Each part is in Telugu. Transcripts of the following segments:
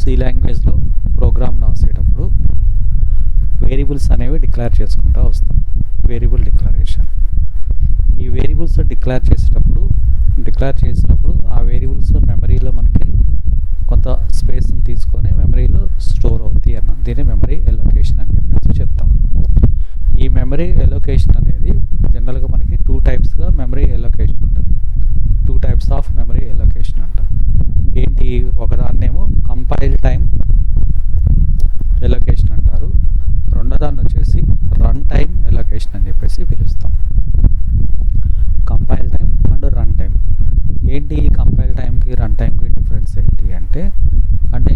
సి లాంగ్వేజ్లో ప్రోగ్రామ్ రాసేటప్పుడు వేరియబుల్స్ అనేవి డిక్లేర్ చేసుకుంటూ వస్తాం. Variable declaration. ఈ వేరియబుల్స్ డిక్లేర్ చేసినప్పుడు ఆ వేరియబుల్స్ మెమరీలో మనకి కొంత స్పేస్ని తీసుకొని మెమరీలో స్టోర్ అవుతాయి అన్న దీన్ని మెమరీ ఎలోకేషన్ అని చెప్పేసి చెప్తాం. ఈ మెమరీ ఎలోకేషన్ అనేది జనరల్గా మనకి 2 టైప్స్గా మెమరీ ఎలోకేషన్ ఉంటుంది. 2 టైప్స్ ఆఫ్ మెమరీ ఎలోకేషన్ అంటాం. ఏంటి, ఒకదాన్నేమో కంపైల్ టైం ఎలోకేషన్ అంటారు, రెండోదాన్ని వచ్చేసి రన్ టైం ఎలోకేషన్ అని చెప్పేసి పిలుస్తాం. Compile time and run time. ఏంటి కంపైల్ టైంకి రన్ టైంకి డిఫరెన్స్ ఏంటి అంటే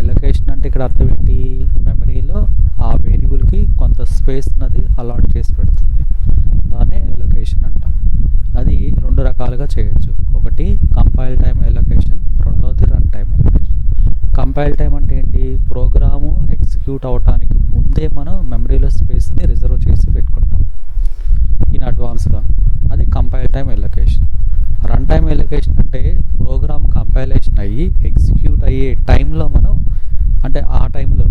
ఎలోకేషన్ అంటే ఇక్కడ అర్థం ఏంటి, మెమరీలో ఆ వేరియబుల్కి కొంత స్పేస్ అనేది అలాట్ చేసి పెడుతుంది, దాన్నే ఎలోకేషన్ అంటాం. అది 2 రకాలుగా చేయొచ్చు. ఒకటి కంపైల్ టైం ఎలోకేషన్, రెండోది run time allocation. Compile time అంటే ఏంటి, ప్రోగ్రాము ఎగ్జిక్యూట్ అవడానికి ముందే మనం మెమరీలో స్పేస్ని రిజర్వ్ చేసి పెట్టుకుంటాం ఇన్ అడ్వాన్స్గా, అది compile time allocation. Run time allocation అంటే ప్రోగ్రామ్ కంపైలేషన్ అయ్యి ఎగ్జిక్యూట్ అయ్యే టైంలో మనం అంటే ఆ టైంలో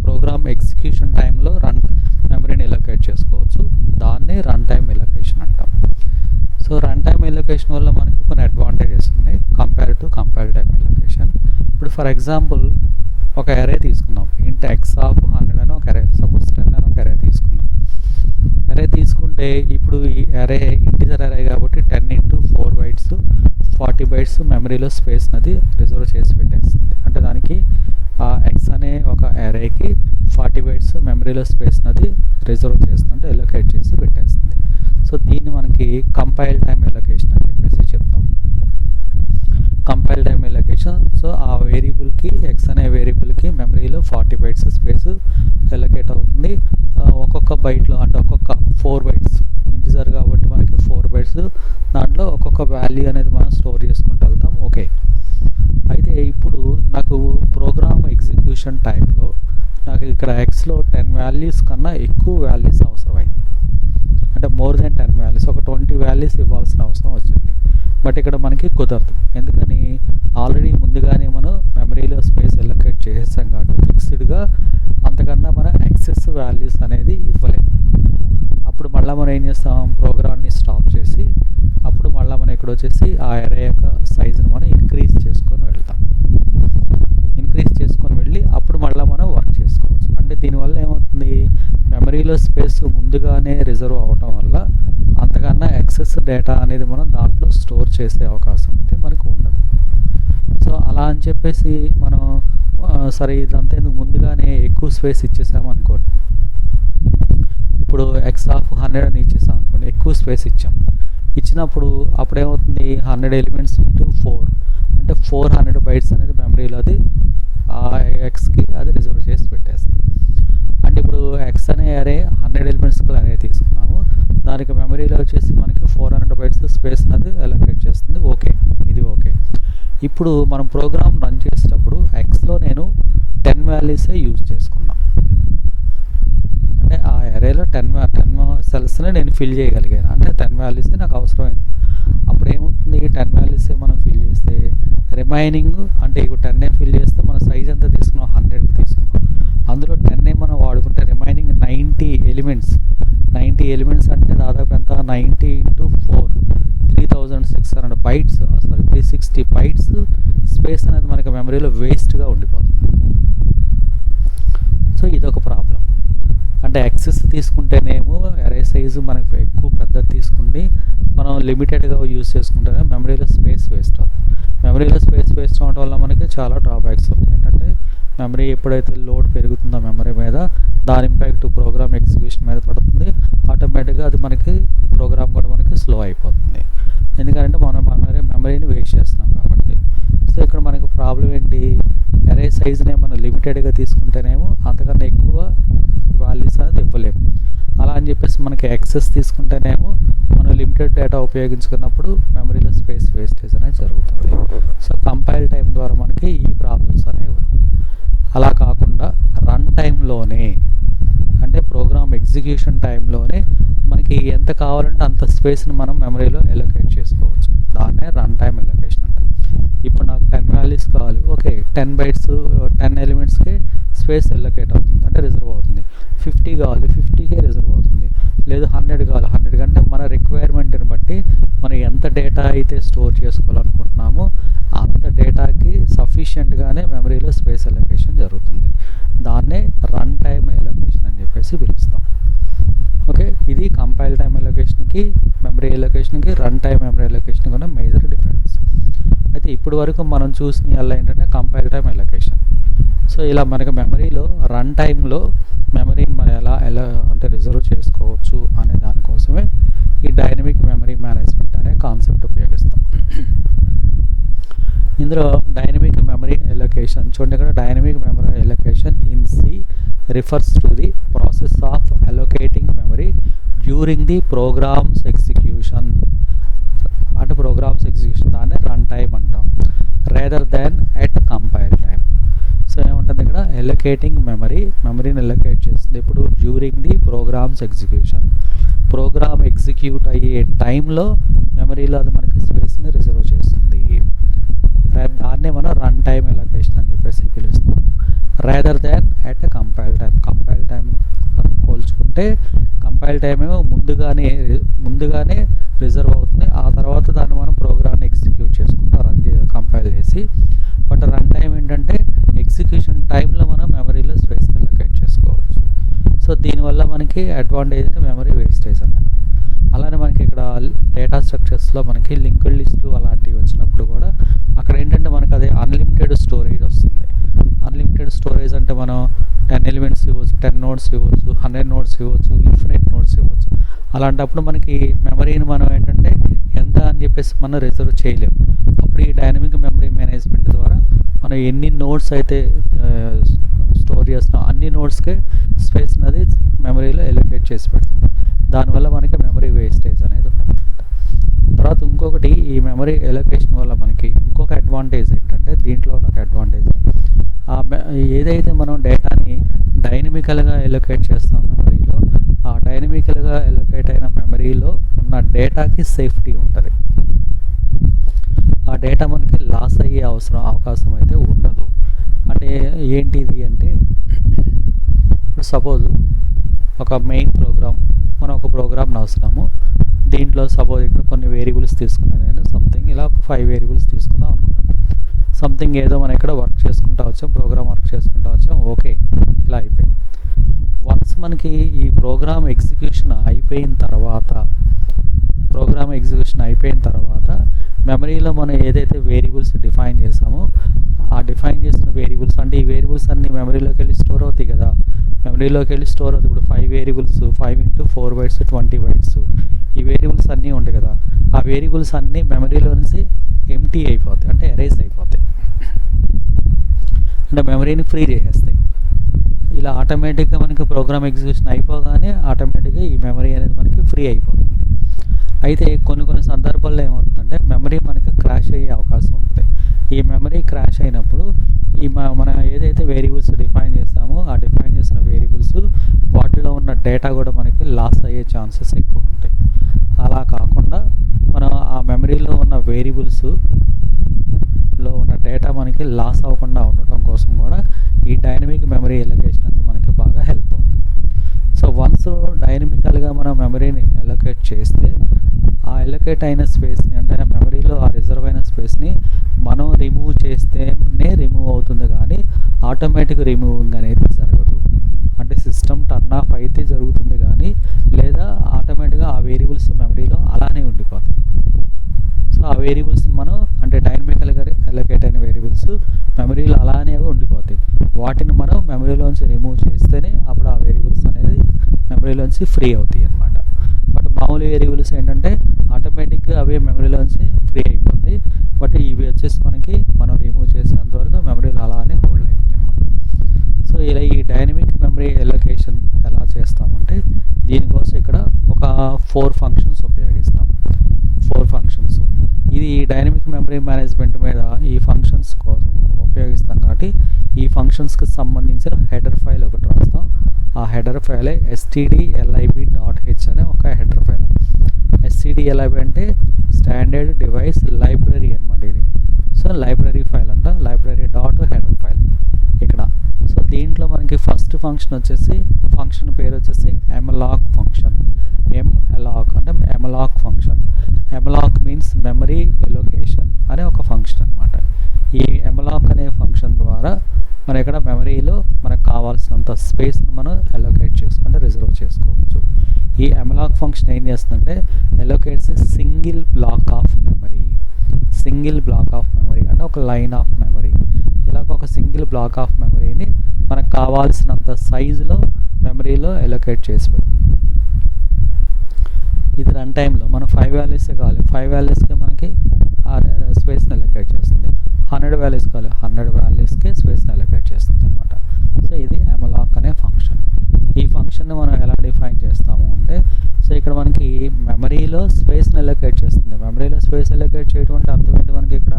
ప్రోగ్రామ్ ఎగ్జిక్యూషన్ టైంలో మెమరీని ఎలోకేట్ చేసుకోవచ్చు, దాన్నే రన్ టైం ఎలోకేషన్ అంటాం. సో రన్ టైం ఎలోకేషన్ వల్ల మనకి కొన్ని అడ్వాంటేజెస్ ఉన్నాయి compare to compile time allocation. ఇప్పుడు ఫర్ ఎగ్జాంపుల్ ఒక అరే తీసుకున్నాం, ఇంట్ ఎక్స్ ఆఫ్ 100 అని ఒక అరే, సపోజ్ 10 అని ఒక అరే తీసుకున్నాం. అరే తీసుకుంటే ఇప్పుడు ఈ అరే ఇంటిజర్ అరే కాబట్టి 10 × 4 బైట్స్ 40 బైట్స్ మెమరీలో స్పేస్ అనేది రిజర్వ్ చేసి పెట్టేస్తుంది. అంటే దానికి ఆ ఎక్స్ అనే ఒక అరేకి 40 బైట్స్ మెమరీలో స్పేస్ అనేది రిజర్వ్ చేస్తుంది, అంటే ఎలోకేట్ చేసి పెట్టేస్తుంది. సో దీన్ని మనకి కంపైల్ టైం ఎలోకేషన్ అని చెప్పేసి చెప్తాం. Compile time allocation. సో ఆ వేరియబుల్కి ఎక్స్ అనే వేరియబుల్కి మెమరీలో 40 బైట్స్ స్పేస్ ఎలోకేట్ అవుతుంది. ఒక్కొక్క బైట్లో అంటే ఒక్కొక్క 4 బైట్స్ ఇంటిజర్ కాబట్టి మనకి 4 బైట్స్, దాంట్లో ఒక్కొక్క వాల్యూ అనేది మనం స్టోర్ చేసుకుంటూ వెళ్తాం. ఓకే, అయితే ఇప్పుడు నాకు ప్రోగ్రామ్ ఎగ్జిక్యూషన్ టైంలో నాకు ఇక్కడ ఎక్స్లో 10 వాల్యూస్ కన్నా ఎక్కువ వాల్యూస్ అవసరమైంది, అంటే మోర్ దెన్ 10 వాల్యూస్, ఒక 20 వాల్యూస్ ఇవ్వాల్సిన అవసరం వచ్చింది. బట్ ఇక్కడ మనకి కుదరదు, ఎందుకని ఆల్రెడీ ముందుగానే మనం మెమరీలో స్పేస్ ఎలోకేట్ చేసేసాం కాబట్టి ఫిక్స్డ్గా అంతకన్నా మనం ఎక్సెస్ వాల్యూస్ అనేది ఇవ్వలేము. అప్పుడు మళ్ళీ మనం ఏం చేస్తాం, ప్రోగ్రామ్ని స్టాప్ చేసి అప్పుడు మళ్ళీ మనం ఇక్కడ వచ్చేసి ఆ అరే యొక్క సైజుని మనం ఇంక్రీజ్ చేసుకొని వెళ్తాం. ఇంక్రీజ్ చేసుకొని వెళ్ళి అప్పుడు మళ్ళీ మనం వర్క్ చేసుకోవచ్చు. అంటే దీనివల్ల ఏమవుతుంది, మెమరీలో స్పేస్ ముందుగానే రిజర్వ్ అవ్వటం వల్ల అంతకన్నా ఎక్సెస్ డేటా అనేది మనం దాంట్లో స్టోర్ చేసే అవకాశం అయితే మనకు ఉండదు. సో అలా అని చెప్పేసి మనం సరే ఇదంతా ఎందుకు ముందుగానే ఎక్కువ స్పేస్ ఇచ్చేసాము అనుకోండి, ఇప్పుడు ఎక్స్ ఆఫ్ 100 అని ఇచ్చేసాం అనుకోండి, ఎక్కువ స్పేస్ ఇచ్చినప్పుడు అప్పుడు ఏమవుతుంది, 100 ఎలిమెంట్స్ × 4 అంటే 400 బైట్స్ అనేది మెమరీలో అది ఆ ఎక్స్కి అది రిజర్వ్ చేసి పెట్టేస్తుంది. అంటే ఇప్పుడు ఎక్స్ అనే అరే 100 ఎలిమెంట్స్కి అరే తీసుకున్నాము, దానికి మెమరీలో వచ్చేసి మనకి 400 బైట్స్ స్పేస్ అనేది అలొకేట్ చేస్తుంది. ఓకే, ఇది ఓకే. ఇప్పుడు మనం ప్రోగ్రామ్ రన్ చేసేటప్పుడు ఎక్స్లో నేను 10 వాల్యూసే యూజ్ చేసుకున్నాను, అంటే ఆ అరేలో 10 సెల్స్ని నేను ఫిల్ చేయగలిగాను, అంటే 10 వాల్యూసే నాకు అవసరమైంది. అప్పుడు ఏమవుతుంది, 10 వాల్యూసే మనం ఫిల్ చేస్తే రిమైనింగ్ అంటే ఇప్పుడు 10 ఫిల్ చేస్తే మన సైజ్ ఎంత తీసుకున్నాం, 100కి తీసుకున్నాం, అందులో 10 మనం వాడుకుంటే రిమైనింగ్ 90 ఎలిమెంట్స్ అంటే దాదాపు ఎంత, 90 × 4 3600 బైట్స్, సారీ 360 బైట్స్ స్పేస్ అనేది మనకి మెమరీలో వేస్ట్గా ఉండిపోతుంది. సో ఇదొక ప్రాబ్లం. అంటే ఎక్సెస్ తీసుకుంటేనేమో అరే సైజు మనకు ఎక్కువ పెద్దది తీసుకుంటే మనం లిమిటెడ్గా యూజ్ చేసుకుంటేనే మెమరీలో స్పేస్ వేస్ట్ అవుతుంది. మెమరీలో స్పేస్ వేస్ట్ అవ్వడం వల్ల మనకి చాలా డ్రాబ్యాక్స్ ఉన్నాయి. ఏంటంటే మెమరీ ఎప్పుడైతే లోడ్ పెరుగుతుందో మెమరీ మీద, దాని ఇంపాక్ట్ ప్రోగ్రామ్ ఎగ్జిక్యూషన్ మీద పడుతుంది. ఆటోమేటిక్గా అది మనకి ప్రోగ్రామ్ కూడా మనకి స్లో అయిపోతుంది, ఎందుకంటే మనం మెమరీని వేస్ట్ చేస్తున్నాం కాబట్టి. సో ఇక్కడ మనకు ప్రాబ్లం ఏంటి, అరే సైజునే మనం లిమిటెడ్గా తీసుకుంటేనేమో అంతకన్నా ఎక్కువ వాల్యూస్ అనేది ఇవ్వలేము. అలా అని చెప్పేసి మనకి ఎక్సెస్ తీసుకుంటేనేమో మనం లిమిటెడ్ డేటా ఉపయోగించుకున్నప్పుడు మెమరీలో స్పేస్ వేస్టేజ్ అనేది జరుగుతుంది. సో కంపైల్ టైం ద్వారా మనకి ఈ ప్రాబ్లమ్స్ అనేవి ఉన్నాయి. అలా కాకుండా రన్ టైంలోనే అంటే ప్రోగ్రామ్ ఎగ్జిక్యూషన్ టైంలోనే మనకి ఎంత కావాలంటే అంత స్పేస్ని మనం మెమరీలో ఎలొకేట్ చేసుకోవచ్చు, దాన్నే రన్ టైం ఎలొకేషన్ అంటాం. ఇప్పుడు నాకు 10 వాల్యూస్ కావాలి, ఓకే 10 బైట్స్ 10 ఎలిమెంట్స్కి స్పేస్ ఎలొకేట్ అవుతుంది, అంటే రిజర్వ్ అవుతుంది. 50 కావాలి, 50కే రిజర్వ్ అవుతుంది. లేదు 100 కావాలి, 100 కంటే మన రిక్వైర్మెంట్ని బట్టి మనం ఎంత డేటా అయితే స్టోర్ చేసుకోవాలనుకుంటున్నామో అంత డేటాకి సఫిషియెంట్గానే మెమరీలో స్పేస్ ఎలొకేషన్ జరుగుతుంది. దాన్నే రన్ టైమ్ ఎలొకేషన్ అని చెప్పేసి పిలుస్తాం. ఓకే, ఇది కంపైల్ టైమ్ ఎలొకేషన్కి, మెమరీ ఎలొకేషన్కి, రన్ టైమ్ మెమరీ ఎలొకేషన్కి ఉన్న మేజర్ డిఫరెన్స్. అయితే ఇప్పుడు వరకు మనం చూసిన వల్ల ఏంటంటే కంపైల్ టైమ్ ఎలొకేషన్. సో ఇలా మనకి మెమరీలో రన్ టైంలో మెమరీని మనం ఎలా అంటే రిజర్వ్ చేసుకోవచ్చు అనే దానికోసమే ఈ డైనమిక్ మెమరీ మేనేజ్మెంట్ అనే కాన్సెప్ట్ ఉపయోగిస్తాం. ఇందులో డైనమిక్ మెమరీ ఎలొకేషన్ చూడండి, ఇక్కడ dynamic memory allocation in C refers to the process of allocating memory during the program's execution. అంటే ప్రోగ్రామ్స్ ఎగ్జిక్యూషన్ దాన్ని రన్ టైమ్ అంటాం, rather than at compile time. So ఏముంటుంది ఇక్కడ, ఎలొకేటింగ్ మెమరీని ఎలొకేట్ చేస్తుంది ఇప్పుడు during the program's execution. Program execute అయ్యే టైంలో మెమరీలో అది మనకి స్పేస్ని రిజర్వ్ చేస్తుంది. దాన్నే మనం రన్ టైమ్ ఎలొకేషన్ అని చెప్పేసి పిలుస్తాం, rather than at compile time. Compile time పోల్చుకుంటే కంపైల్ టైమ్ ఏమో ముందుగానే రిజర్వ్ అవుతుంది, ఆ తర్వాత దాన్ని మనం ప్రోగ్రామ్ని ఎగ్జిక్యూట్ చేసుకుంటాం కంపైల్ చేసి. బట్ రన్ టైం ఏంటంటే ఎగ్జిక్యూషన్ టైంలో మనం మెమరీలో స్పేస్ ఎలొకేట్ చేసుకోవచ్చు. సో దీనివల్ల మనకి అడ్వాంటేజ్ అంటే మెమరీ వేస్టేజ్ అనేది. అలానే మనకి ఇక్కడ డేటా స్ట్రక్చర్స్లో మనకి లింక్డ్ లిస్టులు అలాంటివి వచ్చినప్పుడు కూడా అక్కడ ఏంటంటే మనకు అది అన్లిమిటెడ్ స్టోరేజ్ వస్తుంది. అన్లిమిటెడ్ స్టోరేజ్ అంటే మనం 10 ఎలిమెంట్స్ ఇవ్వచ్చు, 10 నోట్స్ ఇవ్వచ్చు, 100 నోట్స్ ఇవ్వచ్చు, ఇన్ఫినిట్ నోట్స్ ఇవ్వచ్చు. అలాంటప్పుడు మనకి మెమరీని మనం ఏంటంటే ఎంత అని చెప్పేసి మనం రిజర్వ్ చేయలేము. అప్పుడు ఈ డైనమిక్ మెమరీ మేనేజ్మెంట్ ద్వారా మనం ఎన్ని నోట్స్ అయితే స్టోర్ చేస్తున్నాం అన్ని నోట్స్కే స్పేస్ అనేది మెమరీలో ఎలొకేట్ చేసి పెడుతుంది. దానివల్ల మనకి మెమరీ వేస్టేజ్ అనేది ఉండదు. తర్వాత ఇంకొకటి, ఈ మెమరీ ఎలొకేషన్ వల్ల మనకి ఇంకొక అడ్వాంటేజ్ ఏంటంటే, దీంట్లో ఉన్న ఒక అడ్వాంటేజ్ ఏదైతే మనం డేటాని డైనమికల్గా ఎలొకేట్ చేస్తాం మెమరీలో, ఆ డైనమికల్గా ఎలొకేట్ అయిన మెమరీలో ఉన్న డేటాకి సేఫ్టీ ఉంటుంది. ఆ డేటా మనకి లాస్ అయ్యే అవకాశం అయితే ఉండదు. అంటే ఏంటిది అంటే, ఇప్పుడు సపోజ్ ఒక మెయిన్ ప్రోగ్రామ్, మనం ఒక ప్రోగ్రామ్ రాస్తున్నాము. దీంట్లో సపోజ్ ఇక్కడ కొన్ని వేరియబుల్స్ తీసుకున్నాను నేను, సంథింగ్ ఇలా ఒక 5 వేరియబుల్స్ తీసుకుందాం అనుకుంటాను. సంథింగ్ ఏదో మనం ఇక్కడ వర్క్ చేసుకుంటూ వచ్చాం, ప్రోగ్రామ్ వర్క్ చేసుకుంటూ వచ్చాం, ఓకే ఇలా అయిపోయింది. వన్స్ మనకి ఈ ప్రోగ్రామ్ ఎగ్జిక్యూషన్ అయిపోయిన తర్వాత మెమరీలో మనం ఏదైతే వేరియబుల్స్ డిఫైన్ చేసామో ఆ డిఫైన్ చేసిన వేరియబుల్స్, అంటే ఈ వేరియబుల్స్ అన్నీ మెమరీలోకి వెళ్ళి స్టోర్ అవుతాయి కదా, మెమరీలోకి వెళ్ళి స్టోర్ అవుతాయి. ఇప్పుడు 5 వేరియబుల్స్, 5 × 4 బైట్స్ 20 బైట్స్, ఈ వేరియబుల్స్ అన్నీ ఉంటాయి కదా, ఆ వేరియబుల్స్ అన్నీ మెమరీలో నుంచి ఎంటీ అయిపోతాయి, అంటే ఎరేజ్ అయిపోతాయి, అంటే మెమరీని ఫ్రీ చేసేస్తాయి. ఇలా ఆటోమేటిక్గా మనకి ప్రోగ్రామ్ ఎగ్జిక్యూషన్ అయిపోగానే ఆటోమేటిక్గా ఈ మెమరీ అనేది మనకి ఫ్రీ అయిపోతుంది. అయితే కొన్ని సందర్భాల్లో ఏమవుతుందంటే మెమరీ మనకి క్రాష్ అయ్యే అవకాశం ఉంటుంది. ఈ మెమరీ క్రాష్ అయినప్పుడు మనం ఏదైతే వేరియబుల్స్ డిఫైన్ చేస్తామో ఆ డిఫైన్ చేసిన వేరియబుల్స్ వాటిలో ఉన్న డేటా కూడా మనకి లాస్ అయ్యే ఛాన్సెస్ ఎక్కువ ఉంటాయి. అలా కాకుండా మనం ఆ మెమరీలో ఉన్న వేరియబుల్స్లో ఉన్న డేటా మనకి లాస్ అవ్వకుండా ఉండటం కోసం కూడా ఈ డైనమిక్ మెమరీ ఎలొకేషన్ అనేది మనకి బాగా హెల్ప్ అవుతుంది. సో వన్స్ డైనమికల్గా మనం మెమరీని ఎలొకేట్ చేస్తే ఆ ఎలొకేట్ అయిన స్పేస్ని, అంటే మెమరీలో ఆ రిజర్వ్ అయిన స్పేస్ని మనం రిమూవ్ చేస్తేనే రిమూవ్ అవుతుంది, కానీ ఆటోమేటిక్ రిమూవింగ్ అనేది జరగదు. అంటే సిస్టమ్ టర్న్ ఆఫ్ అయితే జరుగుతుంది కానీ, లేదా ఆటోమేటిక్గా ఆ వేరియబుల్స్ మెమరీలో అలానే ఉండిపోతాయి. సో ఆ వేరియబుల్స్ మనం, అంటే డైనమికల్గా ఎలొకేట్ అయిన వేరియబుల్స్ మెమరీలో అలానే ఉండిపోతాయి. వాటిని మనం మెమరీలోంచి రిమూవ్ చేస్తేనే అప్పుడు ఆ వేరియబుల్స్ అనేది మెమరీలోంచి ఫ్రీ అవుతాయి అన్నమాట. బట్ మామూలు వేరియబుల్స్ ఏంటంటే ఆటోమేటిక్గా అవే మెమరీలోంచి ఫ్రీ అయిపోతాయి. బట్ ఇవి వచ్చేసి మనకి మనం రిమూవ్ చేసేంతవరకు మెమరీలో అలానే హోల్డ్ అయిపోతాయి అన్నమాట. సో ఇలా ఈ డైనమిక్ మెమరీ ఎలొకేషన్ ఎలా చేస్తామంటే, దీనికోసం ఇక్కడ ఒక 4 ఫంక్షన్స్ ఉపయోగిస్తాం. 4 ఫంక్షన్స్. ఇది డైనమిక్ మెమరీ మేనేజ్మెంట్ మీద ఈ ఫంక్షన్స్ కోసం ఉపయోగిస్తాం కాబట్టి ఈ ఫంక్షన్స్కి సంబంధించిన హెడర్ ఫైల్ ఒకటి రాస్తాం. ఆ హెడర్ ఫైలే stdlib.h అనే ఒక హెడర్ ఫైల్. stdlib అంటే స్టాండర్డ్ డివైస్ లైబ్రరీ అనమాట ఇది. సో లైబ్రరీ ఫైల్ అంట, లైబ్రరీ డాట్ హెడర్ ఫంక్షన్ వచ్చేసి ఫంక్షన్ పేరు వచ్చేసి malloc ఫంక్షన్. malloc అంటే malloc function. malloc means memory allocation అనే ఒక ఫంక్షన్ అనమాట. ఈ malloc అనే ఫంక్షన్ ద్వారా మనం ఇక్కడ మెమరీలో మనకు కావాల్సినంత స్పేస్ని మనం ఎలోకేట్ చేసుకుంటే రిజర్వ్ చేసుకోవచ్చు. ఈ malloc ఫంక్షన్ ఏం చేస్తుందంటే allocates single block of memory. Single block of memory అంటే ఒక లైన్ ఆఫ్ మెమరీ. ఇలాగ ఒక సింగిల్ బ్లాక్ ఆఫ్ మెమరీని మనకు కావాల్సినంత సైజులో మెమరీలో ఎలోకేట్ చేసి పెడుతుంది. ఇది రన్ టైంలో మనం 5 వాల్యూస్ కావాలి, 5 వాల్యూస్కి మనకి స్పేస్ని ఎలోకేట్ చేస్తుంది. 100 వాల్యూస్ కావాలి, 100 వాల్యూస్కి స్పేస్ని ఎలోకేట్ చేస్తుంది అనమాట. సో ఇది malloc అనే ఫంక్షన్. ఈ ఫంక్షన్ని మనం ఎలా డిఫైన్ చేస్తాము అంటే, సో ఇక్కడ మనకి మెమరీలో స్పేస్ని ఎలోకేట్ చేస్తుంది. మెమరీలో స్పేస్ ఎలోకేట్ చేయడం అంటే అర్థం ఏంటి, మనకి ఇక్కడ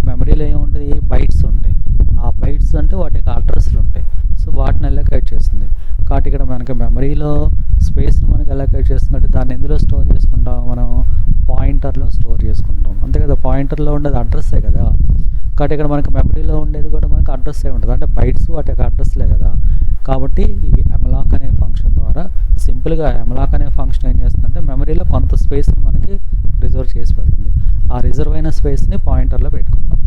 మెమరీలో ఏముంటుంది, బైట్స్ ఉంటాయి. ఆ బైట్స్ అంటే వాటి యొక్క అడ్రస్లు ఉంటాయి. సో వాటిని ఎలోకేట్ చేస్తుంది. కాబట్టి ఇక్కడ మనకి మెమరీలో స్పేస్ని మనకి ఎలోకేట్ చేస్తుందంటే దాన్ని ఎందులో స్టోర్ చేసుకుంటాం, మనం పాయింటర్లో స్టోర్ చేసుకుంటాం. అంతే కదా, పాయింటర్లో ఉండేది అడ్రస్సే కదా. కాబట్టి ఇక్కడ మనకి మెమరీలో ఉండేది కూడా మనకి అడ్రస్సే ఉంటుంది, అంటే బైట్స్ వాటి యొక్క అడ్రస్లే కదా. కాబట్టి ఈ malloc అనే ఫంక్షన్ ద్వారా సింపుల్గా malloc అనే ఫంక్షన్ ఏం చేస్తుందంటే మెమరీలో కొంత స్పేస్ని మనకి రిజర్వ్ చేసి పెడుతుంది. ఆ రిజర్వ్ అయిన స్పేస్ని పాయింటర్లో పెట్టుకుంటాం.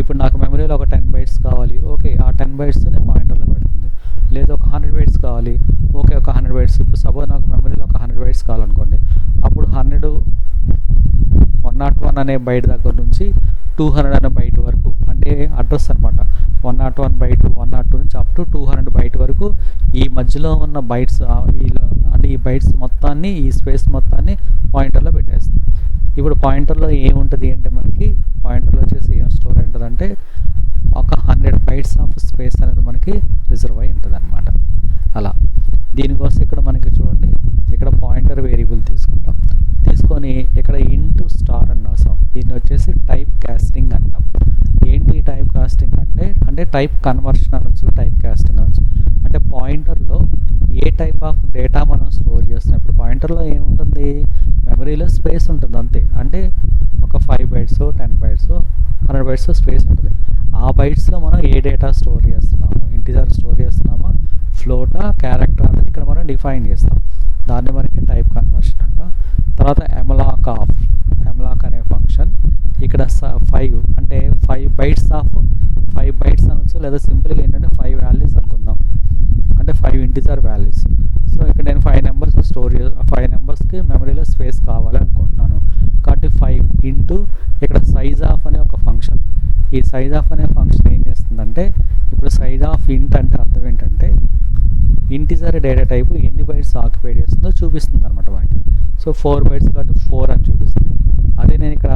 ఇప్పుడు నాకు మెమరీలో ఒక 10 బైట్స్ కావాలి, ఓకే ఆ 10 బైట్స్ని పాయింటర్లో పెడుతుంది. లేదా ఒక 100 బైట్స్ కావాలి, ఓకే ఒక 100 బైట్స్. ఇప్పుడు సపోజ్ నాకు మెమరీలో ఒక 100 బైట్స్ కావాలనుకోండి, అప్పుడు 101 అనే బైట్ దగ్గర నుంచి 200 అనే బైట్ వరకు అంటే అడ్రస్ అనమాట. 101 బైట్ 102 నుంచి అప్ టు 200 బైట్ వరకు ఈ మధ్యలో ఉన్న బైట్స్ అంటే ఈ బైట్స్ మొత్తాన్ని, ఈ స్పేస్ మొత్తాన్ని పాయింటర్లో పెట్టేస్తుంది. ఇప్పుడు పాయింటర్లో ఏముంటుంది అంటే మనకి పాయింటర్లో వచ్చేసి ఏం స్టోర్ అయి ఉంటుంది అంటే ఒక 100 బైట్స్ ఆఫ్ స్పేస్ అనేది మనకి రిజర్వ్ అయి ఉంటుంది అనమాట. అలా దీనికోసం ఇక్కడ మనకి చూడండి, ఇక్కడ పాయింటర్ వేరియబుల్ తీసుకుంటాం. తీసుకొని ఇక్కడ ఇంటూ స్టార్ అని రాసాం. దీన్ని వచ్చేసి టైప్ కాస్టింగ్ అంటాం. ఏంటి టైప్ కాస్టింగ్ అంటే టైప్ కన్వర్షన్ అనొచ్చు, టైప్ కాస్టింగ్ అనొచ్చు. అంటే పాయింటర్లో ఏ టైప్ ఆఫ్ డేటా మనం స్టోర్ చేస్తున్నాం. ఇప్పుడు పాయింటర్లో ఏముంటుంది, మెమరీలో స్పేస్ ఉంటుంది అంతే. అంటే ఒక 5 బైట్స్ 10 బైట్స్ 100 బైట్స్ స్పేస్ ఉంటుంది. ఆ బైట్స్లో మనం ఏ డేటా స్టోర్ చేస్తున్నాము, ఇంటిజర్ స్టోర్ చేస్తున్నామా, ఫ్లోటా, క్యారెక్టర్ అనేది ఇక్కడ మనం డిఫైన్ చేస్తాం. దాన్ని మనకి టైప్ కన్వర్షన్ అంటాం. తర్వాత malloc అనే ఫంక్షన్ ఇక్కడ 5 అంటే 5 బైట్స్ ఆఫ్ 5 బైట్స్ అనొచ్చు, లేదా సింపుల్గా ఏంటంటే 5 వాల్యూస్ అనుకుందాం, అంటే 5 ఇంటిజర్ వాల్యూస్. సో ఇక్కడ నేను 5 నెంబర్స్ 5 నెంబర్స్కి మెమరీలో స్పేస్ కావాలి అనుకుంటున్నాను. కాబట్టి 5 ఇంటూ ఇక్కడ సైజ్ ఆఫ్ అనే ఒక ఫంక్షన్. ఈ సైజ్ ఆఫ్ అనే ఫంక్షన్ ఏం చేస్తుందంటే, ఇప్పుడు సైజ్ ఆఫ్ ఇంట్ అంటే అర్థం ఏంటంటే ఇంటిజర్ డేటా టైపు ఎన్ని బైట్స్ ఆక్యుపై చేస్తుందో చూపిస్తుంది అనమాట మనకి. సో 4 బైట్స్ కాబట్టి 4 అని చూపిస్తుంది. అదే నేను ఇక్కడ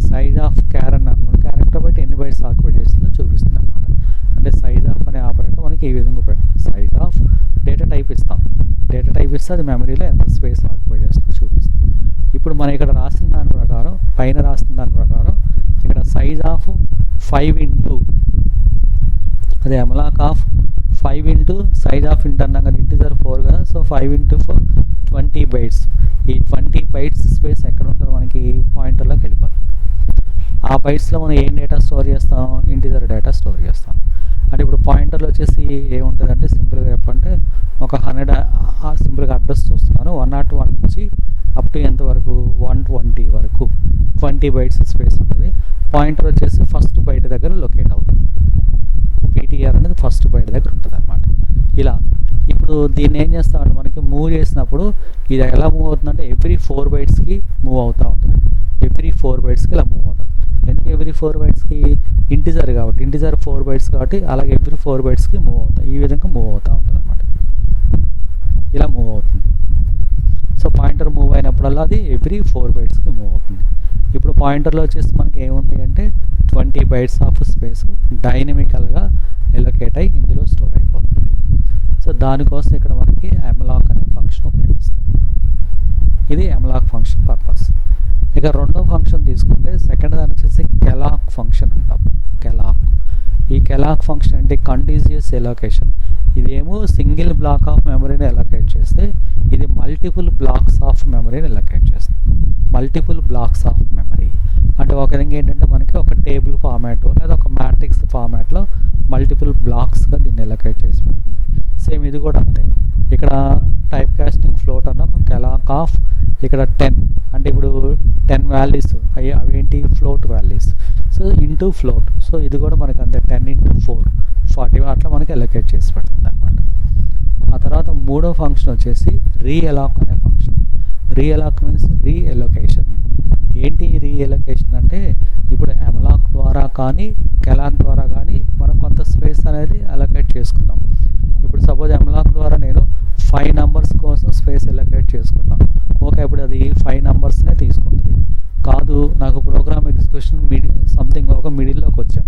సైజ్ ఆఫ్ క్యారెక్టర్ అనుకోండి, క్యారెక్టర్ బట్టి ఎన్ని బైట్స్ ఆక్యుపై చేస్తుందో చూపిస్తుంది అనమాట. అంటే సైజ్ ఆఫ్ అనే ఆపరేటర్ మనకి ఈ విధంగా పెడుతుంది. సైజ్ ఆఫ్ డేటా టైప్ ఇస్తాం, డేటా టైప్ ఇస్తే అది మెమరీలో ఎంత స్పేస్ ఆక్యుపై చేస్తుందో చూపిస్తుంది. ఇప్పుడు మనం ఇక్కడ రాసిన దాని ప్రకారం, పైన రాసిన దాని ప్రకారం ఇక్కడ సైజ్ ఆఫ్ 5 ఇంటూ అదే malloc of 5 into size of int అన్నాం కదా, ఇంటిజర్ 4 కదా. So 5 into 4 20 bytes. ఈ 20 బైట్స్ స్పేస్ ఎక్కడ ఉంటుంది మనకి, పాయింటర్లోకి వెళ్ళిపోతుంది. ఆ బైట్స్లో మనం ఏం డేటా స్టోర్ చేస్తాం, ఇంటిజర్ డేటా స్టోర్ చేస్తాం. అంటే ఇప్పుడు పాయింటర్లో వచ్చేసి ఏముంటుంది అంటే సింపుల్గా చెప్పంటే ఒక 100 సింపుల్గా అడ్రస్ చూస్తున్నాను, 101 నుంచి అప్ టు ఎంత వరకు 120 వరకు 20 బైట్స్ స్పేస్ ఉంటుంది. పాయింటర్ వచ్చేసి ఫస్ట్ బైట్ దగ్గర లొకేట్ అవుతుంది. PTR అనేది ఫస్ట్ బైట్ దగ్గర ఉంటుంది అనమాట. ఇలా ఇప్పుడు దీన్ని ఏం చేస్తామంటే మనకి మూవ్ చేసినప్పుడు ఇది ఎలా మూవ్ అవుతుందంటే ఎవ్రీ 4 బైట్స్కి మూవ్ అవుతూ ఉంటుంది. ఎవ్రీ 4 బైట్స్కి ఇలా మూవ్ అవుతుంది. ఎందుకు ఎవ్రీ 4 బైట్స్కి, ఇంటిజర్ కాబట్టి, ఇంటిజర్ 4 బైట్స్ కాబట్టి అలాగే ఎవ్రీ 4 బైట్స్కి మూవ్ అవుతాయి. ఈ విధంగా మూవ్ అవుతూ ఉంటుంది అనమాట. ఇలా మూవ్ అవుతుంది. సో పాయింటర్ మూవ్ అయినప్పుడల్లా అది ఎవ్రీ 4 బైట్స్కి మూవ్ అవుతుంది. ఇప్పుడు పాయింటర్లో వచ్చేసి మనకి ఏముంది అంటే 20 బైట్స్ ఆఫ్ స్పేస్ డైనమికల్గా ఎలొకేట్ అయ్యి ఇందులో స్టోర్ అయిపోతుంది. సో దానికోసం ఇక్కడ మనకి malloc అనే ఫంక్షన్ ఉపయోగిస్తాం. ఇది malloc ఫంక్షన్ పర్పస్. ఇక రెండో ఫంక్షన్ తీసుకుంటే సెకండ్ దాని వచ్చేసి calloc ఫంక్షన్ అంటాం. ఈ calloc ఫంక్షన్ అంటే కంటిన్యూస్ ఎలొకేషన్. ఇదేమో సింగిల్ బ్లాక్ ఆఫ్ మెమరీని ఎలొకేట్ చేస్తే, ఇది మల్టిపుల్ బ్లాక్స్ ఆఫ్ మెమరీని ఎలొకేట్ చేస్తుంది. మల్టిపుల్ బ్లాక్స్ ఆఫ్ మెమరీ అంటే ఒక విధంగా ఏంటంటే మనకి ఒక టేబుల్ ఫార్మాట్ లేదా ఒక మ్యాట్రిక్స్ ఫార్మాట్లో మల్టిపుల్ బ్లాక్స్గా దీన్ని ఎలొకేట్ చేసి పెడుతుంది. సేమ్ ఇది కూడా అంతే. ఇక్కడ టైప్ కాస్టింగ్ ఫ్లోట్ అన్నాం, కెలాక్ ఆఫ్ ఇక్కడ 10 అంటే ఇప్పుడు 10 వాల్యూస్ అవేంటి float values. So into float. So ఇది కూడా మనకి అంతే 10 × 4 40 అట్లా మనకి అలొకేట్ చేసి పెడుతుంది అనమాట. ఆ తర్వాత మూడో ఫంక్షన్ వచ్చేసి రీఅలాక్ అనే ఫంక్షన్. రీఅలాక్ మీన్స్ రీఎలొకేషన్. ఏంటి రీఎలొకేషన్ అంటే ఇప్పుడు ఎమలాక్ ద్వారా కానీ కెలాక్ ద్వారా కానీ మనం కొంత స్పేస్ అనేది అలొకేట్ చేసుకుందాం. ఇప్పుడు సపోజ్ ఎమలాక్ ద్వారా నేను 5 నెంబర్స్ కోసం స్పేస్ అలొకేట్ చేసుకున్నాం. ఓకే, ఇప్పుడు అది 5 నెంబర్స్నే తీసుకుంటుంది. కాదు, నాకు ప్రోగ్రామ్ ఎగ్జిక్యూషన్ సంథింగ్ ఒక మిడిల్లోకి వచ్చాం,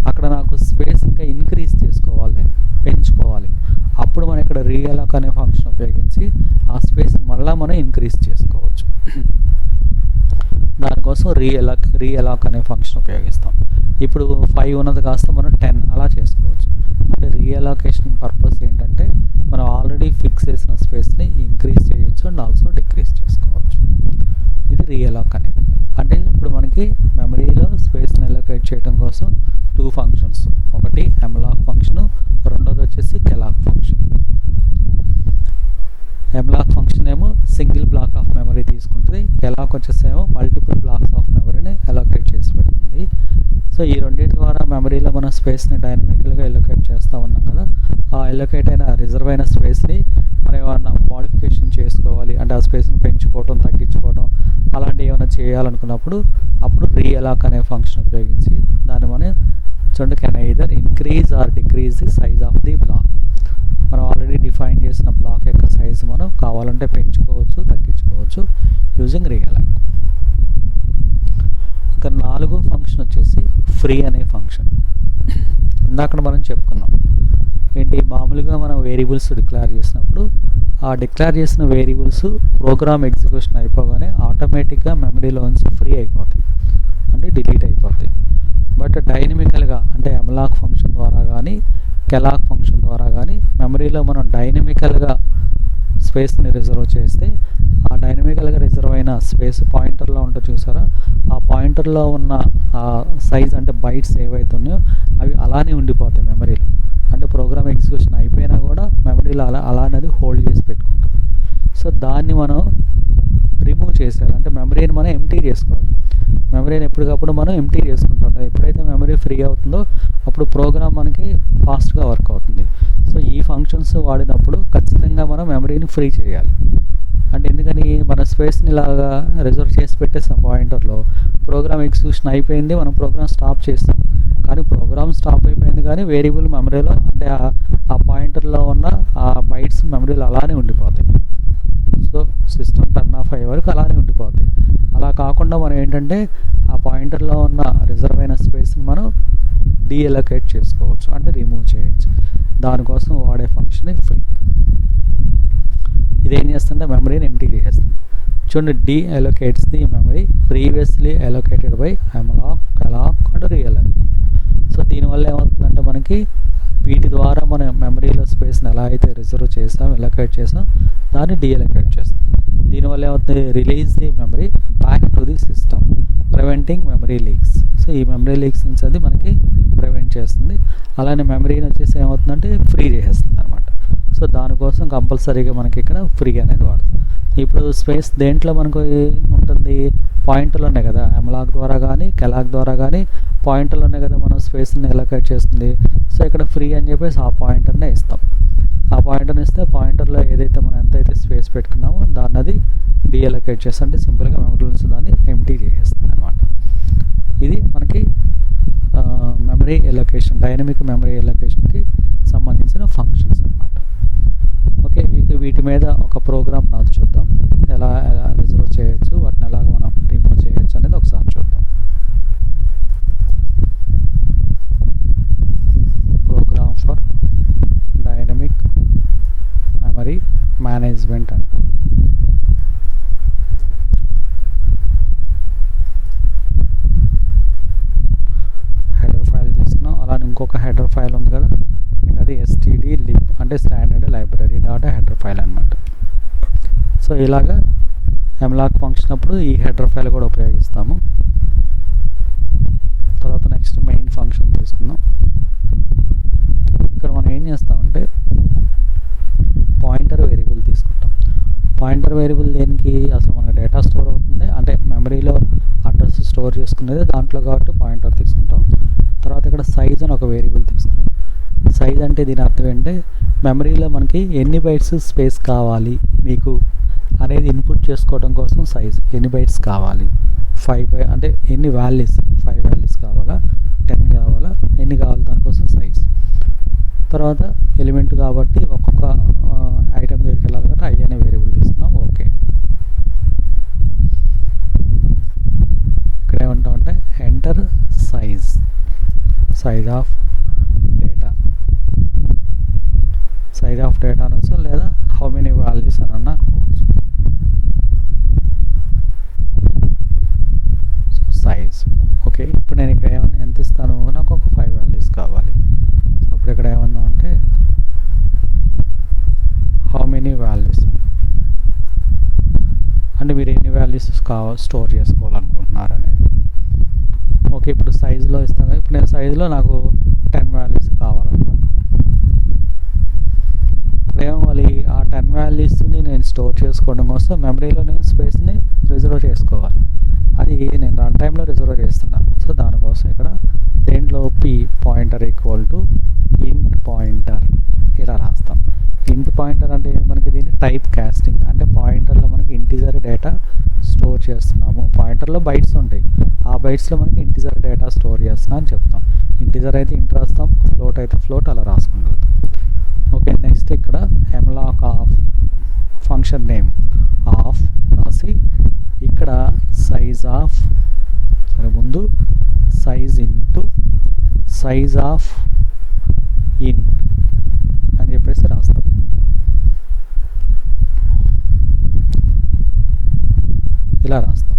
అక్కడ నాకు స్పేస్ ఇంకా ఇంక్రీజ్ చేసుకోవాలి, నేను పెంచుకోవాలి. అప్పుడు మనం ఇక్కడ రీఅలాక్ అనే ఫంక్షన్ ఉపయోగించి ఆ స్పేస్ మళ్ళీ మనం ఇంక్రీజ్ చేసుకోవచ్చు. దానికోసం రీఅలాక్ అనే ఫంక్షన్ ఉపయోగిస్తాం. ఇప్పుడు 5 ఉన్నది కాస్త మనం 10 అలా చేసుకోవచ్చు. అంటే రీఅలాకేషన్ పర్పస్ ఏంటంటే మనం ఆల్రెడీ ఫిక్స్ చేసిన స్పేస్ని ఇంక్రీజ్ చేయొచ్చు అండ్ ఆల్సో డిక్రీజ్ చేసుకోవచ్చు. ఇది రీఅలాక్ అనేది. అంటే ఇప్పుడు మనకి మెమరీలో స్పేస్ని అలొకేట్ చేయడం కోసం 2 ఫంక్షన్స్, ఒకటి ఎమలాక్ ఫంక్షను, రెండోది వచ్చేసి కెలాక్ ఫంక్షన్. ఎమలాక్ ఫంక్షన్ ఏమో సింగిల్ బ్లాక్ ఆఫ్ మెమరీ తీసుకుంటుంది, కెలాక్ వచ్చేసేమో మల్టిపుల్ బ్లాక్స్ ఆఫ్ మెమరీని అలొకేట్ చేసి పెడుతుంది. సో ఈ రెండింటి ద్వారా మెమరీలో మనం స్పేస్ని డైనమికల్గా అలొకేట్ చేస్తూ ఉన్నాం కదా. ఆ అలొకేట్ అయిన రిజర్వ్ అయిన స్పేస్ని మనం ఏమన్నా మోడిఫికేషన్ చేసుకోవాలి అంటే ఆ స్పేస్ని పెంచుకోవడం తగ్గించుకోవడం అలాంటివి ఏమైనా చేయాలనుకున్నప్పుడు అప్పుడు రీఅలాక్ అనే ఫంక్షన్ ఉపయోగించి దాన్ని మనం చూడండి, can either increase or decrease the size of the block. మనం ఆల్రెడీ డిఫైన్ చేసిన బ్లాక్ యొక్క సైజు మనం కావాలంటే పెంచుకోవచ్చు తగ్గించుకోవచ్చు యూజింగ్ రీఅలాక్. ఇంకా 4వ ఫంక్షన్ వచ్చేసి ఫ్రీ అనే ఫంక్షన్. ఇందాక మనం చెప్పుకున్నాం ఏంటి, మామూలుగా మనం వేరియబుల్స్ డిక్లేర్ చేసినప్పుడు ఆ డిక్లేర్ చేసిన వేరియబుల్స్ ప్రోగ్రామ్ ఎగ్జిక్యూషన్ అయిపోగానే ఆటోమేటిక్గా మెమరీలోంచి ఫ్రీ అయిపోతాయి, అంటే డిలీట్ అయిపోతాయి. బట్ డైనమికల్గా అంటే ఎమలాక్ ఫంక్షన్ ద్వారా కానీ కెలాక్ ఫంక్షన్ ద్వారా కానీ మెమరీలో మనం డైనమికల్గా స్పేస్ని రిజర్వ్ చేస్తే ఆ డైనమికల్గా రిజర్వ్ అయిన స్పేస్ పాయింటర్లో ఉంటే చూసారా, ఆ పాయింటర్లో ఉన్న ఆ సైజ్ అంటే బైట్స్ ఏవైతే ఉన్నాయో అవి అలానే ఉండిపోతాయి మెమరీలో. అంటే ప్రోగ్రామ్ ఎగ్జిక్యూషన్ అయిపోయినా కూడా మెమరీలో అలానే హోల్డ్ చేసి పెట్టుకుంటుంది. సో దాన్ని మనం రిమూవ్ చేసేయాలి, అంటే మెమరీని మనం ఎంప్టీ చేసుకోవాలి. మెమరీని ఎప్పటికప్పుడు మనం ఎంప్టీ చేసుకుంటుంటాం. ఎప్పుడైతే మెమరీ ఫ్రీ అవుతుందో అప్పుడు ప్రోగ్రామ్ మనకి ఫాస్ట్గా వర్క్ అవుతుంది. సో ఈ ఫంక్షన్స్ వాడినప్పుడు ఖచ్చితంగా మనం మెమరీని ఫ్రీ చేయాలి. అంటే ఎందుకని మన స్పేస్ని ఇలాగా రిజర్వ్ చేసి పెట్టేస్తాం పాయింటర్లో, ప్రోగ్రామ్ ఎగ్జిక్యూషన్ అయిపోయింది, మనం ప్రోగ్రామ్ స్టాప్ చేస్తాం. కానీ ప్రోగ్రామ్ స్టాప్ అయిపోయింది కానీ వేరియబుల్ మెమరీలో అంటే ఆ పాయింటర్లో ఉన్న ఆ బైట్స్ మెమరీలో అలానే ఉండిపోతాయి. సో సిస్టమ్ టర్న్ ఆఫ్ అయ్యే వరకు అలానే ఉండిపోతాయి. అలా కాకుండా మనం ఏంటంటే ఆ పాయింటర్లో ఉన్న రిజర్వ్ అయిన స్పేస్ని మనం డీఅలొకేట్ చేసుకోవచ్చు, అంటే రిమూవ్ చేయొచ్చు. దానికోసం వాడే ఫంక్షన్ ఫ్రీ. ఇదేం చేస్తుంటే మెమరీని ఎంప్టీ చేస్తుంది. చూడండి, deallocates the memory previously allocated by malloc, calloc and realloc. So దీనివల్ల ఏమవుతుందంటే మనకి వీటి ద్వారా మన మెమరీలో స్పేస్ని ఎలా అయితే రిజర్వ్ చేసాం అలొకేట్ చేసాం దాన్ని డీఅలొకేట్ చేస్తాం. దీనివల్ల ఏమవుతుంది, release the memory back to the system preventing memory leaks. So ఈ మెమరీ లీక్స్ నుంచి అది మనకి ప్రివెంట్ చేస్తుంది. అలానే మెమరీని వచ్చేసి ఏమవుతుందంటే ఫ్రీ చేసేస్తుంది అనమాట. సో దానికోసం కంపల్సరీగా మనకి ఇక్కడ ఫ్రీ అనేది వాడుతుంది. ఇప్పుడు స్పేస్ దేంట్లో మనకు ఉంటుంది, పాయింటర్లు ఉన్నాయి కదా, ఎమలాక్ ద్వారా కానీ కెలాక్ ద్వారా కానీ పాయింటర్లు ఉన్నాయి కదా మనం స్పేస్ని అలొకేట్ చేస్తుంది. సో ఇక్కడ ఫ్రీ అని చెప్పేసి ఆ పాయింటర్నే ఇస్తాం. ఆ పాయింటర్ని ఇస్తే పాయింటర్లో ఏదైతే మనం ఎంతైతే స్పేస్ పెట్టుకున్నామో దాన్ని అది డీఅలొకేట్ చేస్తే అంటే సింపుల్గా మెమరీ నుంచి దాన్ని ఎంప్టీ చేసేస్తుంది అనమాట. ఇది మనకి మెమరీ ఎలొకేషన్, డైనమిక్ మెమరీ ఎలొకేషన్కి సంబంధించిన ఫంక్షన్స్ అనమాట. ఓకే, ఇక వీటి మీద ఒక ప్రోగ్రామ్ నాకు చూద్దాం, ఎలా రిజర్వ్ చేయొచ్చు, వాటిని ఎలాగ మనం రిమూవ్ చేయొచ్చు అనేది ఒకసారి చూద్దాం. Program for dynamic memory management అంటాం. హెడర్ ఫైల్ తీసుకున్నాం, అలానే ఇంకొక హెడర్ ఫైల్ ఉంది కదా, అది std_lib అంటే standard library data header file అనమాట. సో ఇలాగా ఎమలాక్ ఫంక్షన్ అప్పుడు ఈ హెడర్ ఫైల్ కూడా ఉపయోగిస్తాము. తర్వాత నెక్స్ట్ మెయిన్ ఫంక్షన్ తీసుకుందాం. ఇక్కడ మనం ఏం చేస్తామంటే పాయింటర్ వేరియబుల్ దేనికి, అసలు మనకు డేటా స్టోర్ అవుతుంది అంటే మెమరీలో అడ్రస్ స్టోర్ చేసుకునేది దాంట్లో కాబట్టి పాయింటర్ తీసుకుంటాం. తర్వాత ఇక్కడ సైజ్ అని ఒక వేరియబుల్ తీసుకుంటాం. సైజ్ అంటే దీని అర్థం ఏంటంటే మెమరీలో మనకి ఎన్ని బైట్స్ స్పేస్ కావాలి మీకు అనేది ఇన్పుట్ చేసుకోవడం కోసం సైజ్, ఎన్ని బైట్స్ కావాలి, 5 అంటే ఎన్ని వాల్యూస్, 5 వాల్యూస్ కావాలా, 10 కావాలా, ఎన్ని కావాలి దానికోసం సైజ్. తర్వాత ఎలిమెంట్ కాబట్టి ఒక్కొక్క ఐటమ్ దగ్గరికి వెళ్ళాలి కాబట్టి ఐ అనే వేరియబుల్ తీసుకున్నాం. ఓకే, ఇక్కడ ఏమంటామంటే enter size of data, size of data అనొచ్చు లేదా హౌ మెనీ వాల్యూస్ అని అన్నా అనుకోవచ్చు. So size okay. ఇప్పుడు నేను ఇక్కడ ఏమన్నా ఎంత ఇస్తాను, నాకు ఒక 5 వాల్యూస్ కావాలి. సో అప్పుడు ఇక్కడ ఏమన్నా అంటే హౌ మెనీ వాల్యూస్ అంటే మీరు ఎన్ని వాల్యూస్ స్టోర్ చేసుకోవాలనుకుంటున్నారు అనేది. ఓకే, ఇప్పుడు సైజులో ఇస్తాం కదా, ఇప్పుడు నేను సైజులో నాకు 10 వాల్యూస్ కావాలనుకున్నాను. ఇప్పుడు ఏమవ్వాలి, ఆ 10 వాల్యూస్ని నేను స్టోర్ చేసుకోవడం కోసం మెమరీలో నేను స్పేస్ని రిజర్వ్ చేసుకోవాలి. అది నేను రన్ టైంలో రిజర్వ్ చేస్తున్నాను. సో దానికోసం ఇక్కడ దేంట్లో పి పాయింటర్ ఈక్వల్ టు ఇంట్ పాయింటర్ ఇలా రాస్తాం. ఇంట్ పాయింటర్ అంటే మనకి దీన్ని టైప్ కాస్టింగ్ అంటే పాయింటర్లో మనకి ఇంటిజర్ డేటా స్టోర్ చేస్తున్నాము. పాయింటర్లో బైట్స్ ఉంటాయి, ఆ బైట్స్లో మనకి ఇంటిజర్ డేటా స్టోర్ చేస్తున్నాం అని చెప్తాం. ఇంటిజర్ అయితే ఇంట్ రాస్తాం, ఫ్లోట్ అయితే ఫ్లోట్ అలా రాసుకుంటాం. ఓకే, నెక్స్ట్ ఇక్కడ ఎంలాక్ ఆఫ్ ఫంక్షన్ నేమ్ ఆఫ్ రాసి ఇక్కడ సైజ్ ఆఫ్ సరే ముందు సైజ్ ఇంటూ సైజ్ ఆఫ్ ఇంట్ అని చెప్పేసి రాస్తాం. ఇలా రాస్తాం.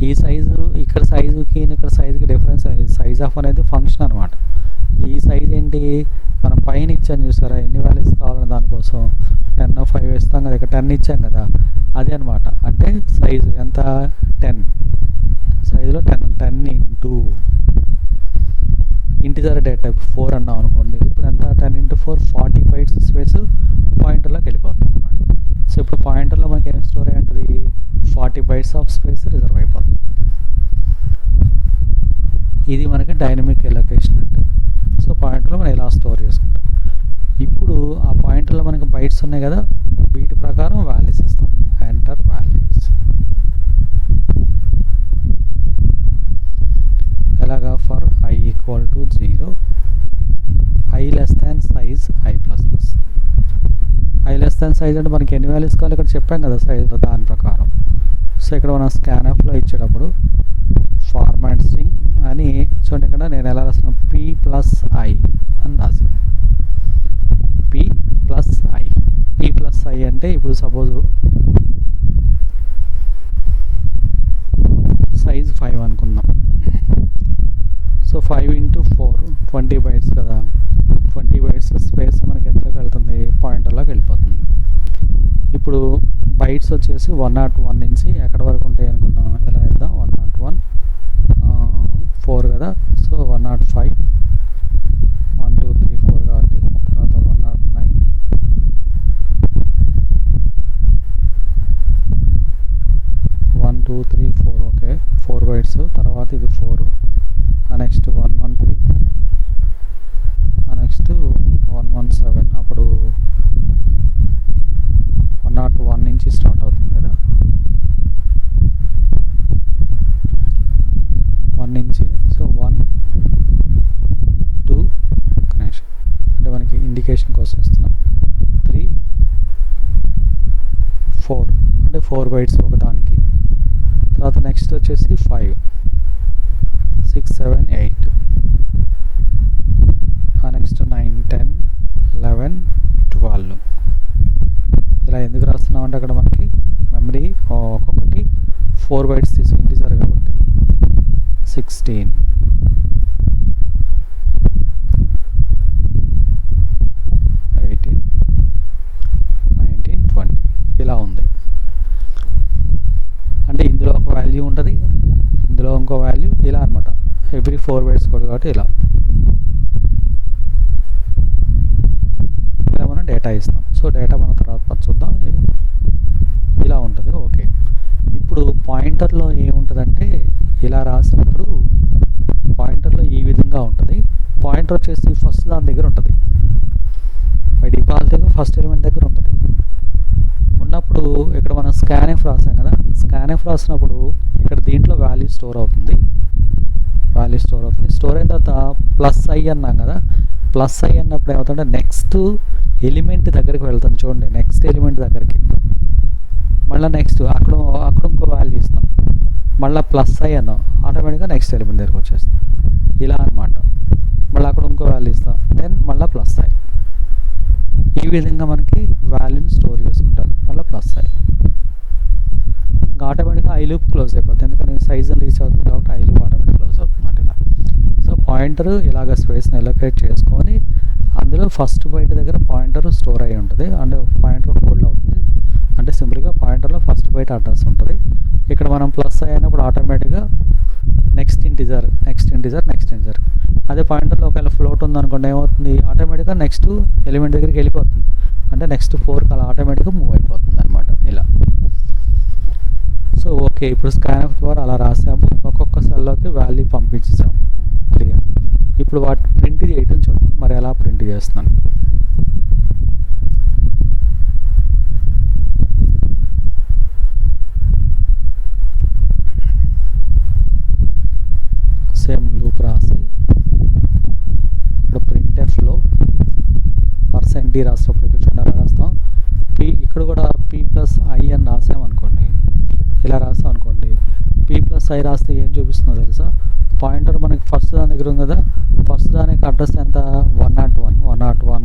ఈ సైజు ఇక్కడ సైజుకి ఇక్కడ సైజుకి డిఫరెన్స్ అనేది సైజ్ ఆఫ్ అనేది ఫంక్షన్ అనమాట. ఈ సైజ్ ఏంటి, మనం పైన ఇచ్చాను చూసారా ఎన్ని వాల్యూస్ కావాలని, దానికోసం 10 5 ఇస్తాం కదా, ఇక్కడ 10 ఇచ్చాం కదా, అదే అనమాట. అంటే సైజు ఎంత 10, సైజులో 10 ఇంటూ ఇంటిజర్ డేటా 4 అన్నాం అనుకోండి, ఇప్పుడు ఎంత 10 ఇంటూ 4 40 బైట్స్ స్పేస్ పాయింటర్లోకి వెళ్ళిపోతుంది అనమాట. సో ఇప్పుడు పాయింటర్లో మనకి ఏం స్టోర్ అయ్యి ఉంటుంది, 40 బైట్స్ ఆఫ్ స్పేస్ రిజర్వ్ అయిపోతుంది. ఇది మనకి డైనమిక్ ఎలొకేషన్ అంటే. సో పాయింటర్లో మనం ఇలా స్టోర్ చేసుకుంటాం. ఇప్పుడు ఆ పాయింటర్లో మనకి బైట్స్ ఉన్నాయి కదా, వీటి ప్రకారం వాల్యూస్ ఇస్తాం. ఎంటర్ వాల్యూస్ ఎలాగా, for I equal to 0, I less than size I plus plus. I less than size అంటే మనకి ఎన్ని వాల్యూస్ కావాలి ఇక్కడ చెప్పాం కదా సైజులో, దాని ప్రకారం. సో ఇక్కడ మనం స్కాన్ఎఫ్లో ఇచ్చేటప్పుడు ఫార్మాట్ స్ట్రింగ్ అని చూడండి, ఇక్కడ నేను ఎలా రాసిన P ప్లస్ I అని రాసాను. P ప్లస్ I అంటే ఇప్పుడు సపోజు సైజ్ 5 అనుకుందాం. సో 5 ఇంటూ 4 20 బైట్స్ కదా, 20 బైట్స్ స్పేస్ మనకి ఎంతలోకి వెళ్తుంది, పాయింటర్లోకి వెళ్ళిపోతుంది. ఇప్పుడు బైట్స్ వచ్చేసి 101 నుంచి ఎక్కడి వరకు ఉంటాయి అనుకున్నాం, ఎలా ఇద్దాం 101 4 కదా, సో 105 1 2 3 4 కాబట్టి, తర్వాత 109 1 2 3 4 ఓకే 4 బైట్స్, తర్వాత ఇది 4, నెక్స్ట్ 113, నెక్స్ట్ 117, అప్పుడు 101 నుంచి స్టార్ట్ అవుతుంది కదా, 1 నుంచి. సో 1 2 కనెక్షన్ అంటే మనకి ఇండికేషన్ కోసం ఇస్తున్నాం. 3 4 అంటే 4 బైట్స్ ఒకదానికి. తర్వాత నెక్స్ట్ వచ్చేసి 5 6 7 8, నెక్స్ట్ 9 10 11 12. ఇలా ఎందుకు రాస్తున్నాం అంటే అక్కడ మనకి మెమరీ ఒక్కొక్కటి 4 బైట్స్ తీసుకుంటారు కాబట్టి 16 18 19 20 ఇలా ఉంది. అంటే ఇందులో ఒక వాల్యూ ఉంటుంది, ఇందులో ఇంకో వాల్యూ, ఇలా అనమాట. ఎవ్రీ 4 బైట్స్ కూడా కాబట్టి ఇలా మనం డేటా ఇస్తాం. సో డేటా మనం తర్వాత చూద్దాం. ఇలా ఉంటుంది. ఓకే, ఇప్పుడు పాయింటర్లో ఏముంటుందంటే ఇలా రాసినప్పుడు పాయింటర్లో ఈ విధంగా ఉంటుంది. పాయింటర్ వచ్చేసి ఫస్ట్ దాని దగ్గర ఉంటుంది, బై డిఫాల్ట్గా ఫస్ట్ ఎలిమెంట్ దగ్గర ఉంటుంది. ఉన్నప్పుడు ఇక్కడ మనం స్కాన్ఎఫ్ రాసాం కదా, స్కాన్ఎఫ్ రాసినప్పుడు ఇక్కడ దీంట్లో వాల్యూ స్టోర్ అవుతుంది. స్టోర్ అయిన తర్వాత ప్లస్ ఐ అన్నాం కదా, ప్లస్ ఐ అన్నప్పుడు ఏమవుతుందంటే నెక్స్ట్ ఎలిమెంట్ దగ్గరికి వెళ్తాం. చూడండి, నెక్స్ట్ ఎలిమెంట్ దగ్గరికి మళ్ళీ నెక్స్ట్ అక్కడ ఇంకో వాల్యూ ఇస్తాం, మళ్ళీ ప్లస్ ఐ అన్నాం, ఆటోమేటిక్గా నెక్స్ట్ ఎలిమెంట్ దగ్గరికి వచ్చేస్తాం. ఇలా అనమాట. మళ్ళీ అక్కడ ఇంకో వాల్యూ ఇస్తాం, దెన్ మళ్ళీ ప్లస్ ఐ. ఈ విధంగా మనకి వాల్యూని స్టోర్ చేసుకుంటాం. మళ్ళీ ప్లస్ ఐ, ఇంకా ఆటోమేటిక్గా ఐ లూప్ క్లోజ్ అయిపోతుంది, ఎందుకంటే సైజ్ రీచ్ అవుతుంది కాబట్టి ఐ లూప్ ఆటోమేటిక్ క్లోజ్ అవుతుంది అంటే ఇలా. సో పాయింటర్ ఇలాగ స్పేస్ని ఎలొకేట్ చేసుకొని అందులో ఫస్ట్ బైట్ దగ్గర పాయింటర్ స్టోర్ అయ్యి ఉంటుంది, అండ్ పాయింటర్ హోల్డ్ అవుతుంది. అంటే సింపుల్గా పాయింటర్లో ఫస్ట్ బైట్ అడ్రస్ ఉంటుంది. ఇక్కడ మనం ప్లస్ అయినప్పుడు ఆటోమేటిక్గా నెక్స్ట్ ఇంటిజర్. అదే పాయింటర్లో ఒకవేళ ఫ్లోట్ ఉందనుకోండి ఏమవుతుంది, ఆటోమేటిక్గా నెక్స్ట్ ఎలిమెంట్ దగ్గరికి వెళ్ళిపోతుంది. అంటే నెక్స్ట్ 4కి అలా ఆటోమేటిక్గా మూవ్ అయిపోతుంది అనమాట ఇలా. సో ఓకే, ఇప్పుడు స్కాన్ఎఫ్ ద్వారా అలా రాసాము, ఒక్కొక్క సెల్లోకి వాల్యూ పంపించేసాము. క్లియర్. ఇప్పుడు వాటి ప్రింట్ చేయటం చూద్దాం, మరి ఎలా ప్రింట్ చేస్తున్నాను. సేమ్ లూప్ రాసి ఇప్పుడు printfలో %d రాసినప్పుడు ఇక్కడ చూడండి ఎలా రాస్తాం. ఇక్కడ కూడా p+i అని రాసామనుకోండి, ఇలా రాసాం అనుకోండి, p+i రాస్తే ఏం చూపిస్తుందో తెలుసా? పాయింటర్ మనకి ఫస్ట్ దాని దగ్గర ఉంది కదా, ఫస్ట్ దానికి అడ్రస్ ఎంత 101,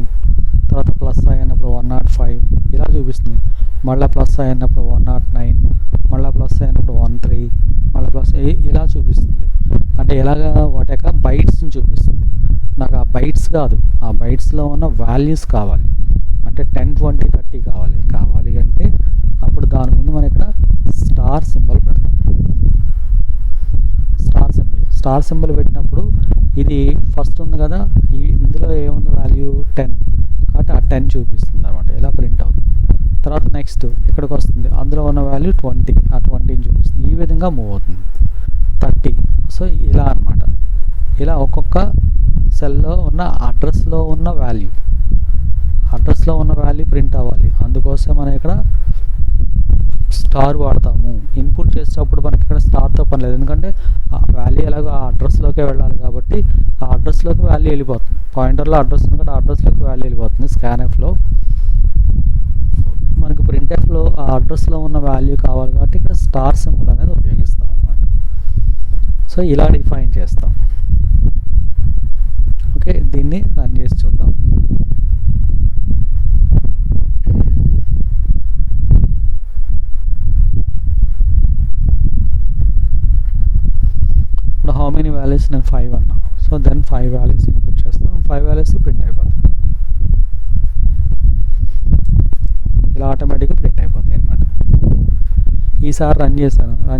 తర్వాత ప్లస్ ఐ అన్నప్పుడు 105 ఇలా చూపిస్తుంది. మళ్ళీ ప్లస్ ఐ అన్నప్పుడు 109, మళ్ళీ ప్లస్ ఐ అన్నప్పుడు 13, మళ్ళీ ప్లస్ ఇలా చూపిస్తుంది. అంటే ఎలాగా వాటి యొక్క బైట్స్ని చూపిస్తుంది. నాకు ఆ బైట్స్ కాదు, ఆ బైట్స్లో ఉన్న వాల్యూస్ కావాలి. అంటే 10, 20, 30 కావాలి అంటే అప్పుడు దాని ముందు మనం ఇక్కడ స్టార్ సింబల్ పెడతాం. స్టార్ సింబల్ పెట్టినప్పుడు ఇది ఫస్ట్ ఉంది కదా, ఇందులో ఏముంది వాల్యూ 10 కాబట్టి ఆ 10 చూపిస్తుంది అనమాట, ఇలా ప్రింట్ అవుతుంది. తర్వాత నెక్స్ట్ ఇక్కడికి వస్తుంది, అందులో ఉన్న వాల్యూ 20, ఆ 20ని చూపిస్తుంది. ఈ విధంగా మూవ్ అవుతుంది 30. సో ఇలా అనమాట. ఇలా ఒక్కొక్క సెల్లో ఉన్న అడ్రస్లో ఉన్న వాల్యూ ప్రింట్ అవ్వాలి. అందుకోసం మనం ఇక్కడ స్టార్ వాడతాము. ఇన్పుట్ చేసేటప్పుడు మనకి ఇక్కడ స్టార్తో పని లేదు, ఎందుకంటే ఆ వాల్యూ ఎలాగో ఆ అడ్రస్లోకే వెళ్ళాలి కాబట్టి ఆ అడ్రస్లోకి వాల్యూ వెళ్ళిపోతుంది. పాయింటర్లో అడ్రస్ ఉంది కదా, అడ్రస్లోకి వాల్యూ వెళ్ళిపోతుంది. స్కాన్ఎఫ్లో మనకి ప్రింట్ఎఫ్లో ఆ అడ్రస్లో ఉన్న వాల్యూ కావాలి కాబట్టి ఇక్కడ స్టార్ సింబల్ అనేది ఉపయోగిస్తాం అన్నమాట. సో ఇలా డిఫైన్ చేస్తాం. ఓకే, దీన్ని రన్ చేసి చూద్దాం. ఇప్పుడు హౌ మెనీ వాల్యూస్ నేను 5 అన్నా, సో దెన్ 5 వాల్యూస్ ఇన్పుట్ చేస్తాం. 5 వాల్యూస్ ప్రింట్ అయిపోతాయి, ఇలా ఆటోమేటిక్గా ప్రింట్ అయిపోతాయి అన్నమాట. ఈసారి రన్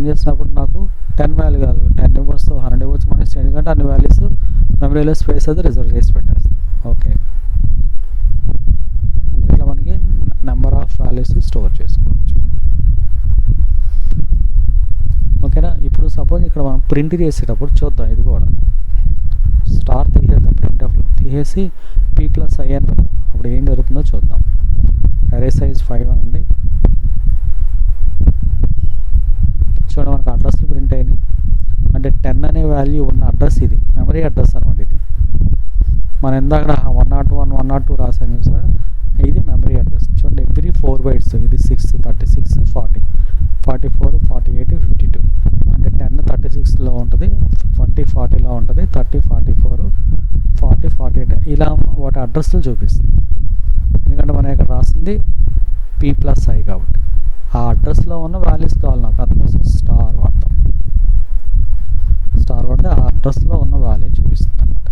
చేసినప్పుడు నాకు 10 వాల్యూ కావాలి, 10 ఇవ్వచ్చు, 100 ఇవ్వచ్చు, -10, ఎందుకంటే అన్ని వాల్యూస్ మెమరీలో స్పేస్ అది రిజర్వ్ చేసి పెట్టేస్తాం. ఓకే, ఇట్లా మనకి నెంబర్ ఆఫ్ వాల్యూస్ స్టోర్ చేసుకోవచ్చు. ఓకేనా. ఇప్పుడు సపోజ్ ఇక్కడ మనం ప్రింట్ చేసేటప్పుడు చూద్దాం, ఇది కూడా స్టార్ తీసేద్దాం, ప్రింట్ఎఫ్లో తీసేసి p+i అని పెడదాం. అప్పుడు ఏం జరుగుతుందో చూద్దాం. అరే సైజ్ 5 అనండి. చూడండి మనకు అడ్రస్లు ప్రింట్ అయినాయి. అంటే 10 అనే వాల్యూ ఉన్న అడ్రస్ ఇది, మెమరీ అడ్రస్ అనమాట. ఇది మనం ఇందాక 101, 102 రాసాను సార్, ఇది మెమరీ అడ్రస్. చూడండి ఎవ్రీ 4 బైట్స్, ఇది 6, 36, 40, 44, 48, 52. అంటే 10 36లో ఉంటుంది, 20 40లో ఉంటుంది, 30 44, 40 48 ఇలా వాటి అడ్రస్లు చూపిస్తుంది. ఎందుకంటే మనం ఇక్కడ రాసింది p+i కాబట్టి ఆ అడ్రస్లో ఉన్న వాల్యూస్ కావాలి నాకు, అందుకోసం స్టార్ వాడతాం. స్టార్ వాడితే ఆ అడ్రస్లో ఉన్న వాల్యూ చూపిస్తుంది అనమాట.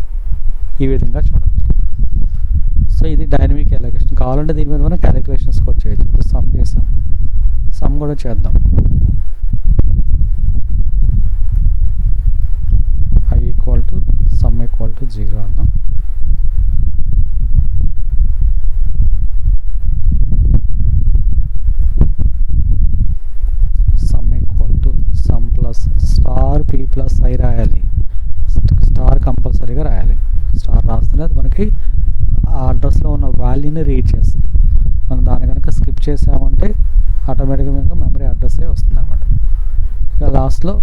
ఈ విధంగా చూడవచ్చు. సో ఇది డైనమిక్ ఎలొకేషన్. కావాలంటే దీని మీద మనం క్యాలిక్యులేషన్స్ కూడా చేయొచ్చు. ఇప్పుడు సమ్ చేసాం, సమ్ కూడా చేద్దాం. i = sum = 0 అందాం. అది మనకి ఆ అడ్రస్లో ఉన్న వాల్యూని రీడ్ చేస్తుంది. మనం దాన్ని కనుక స్కిప్ చేసామంటే ఆటోమేటిక్గా మీకు మెమరీ అడ్రస్సే వస్తుంది అనమాట. ఇక లాస్ట్లో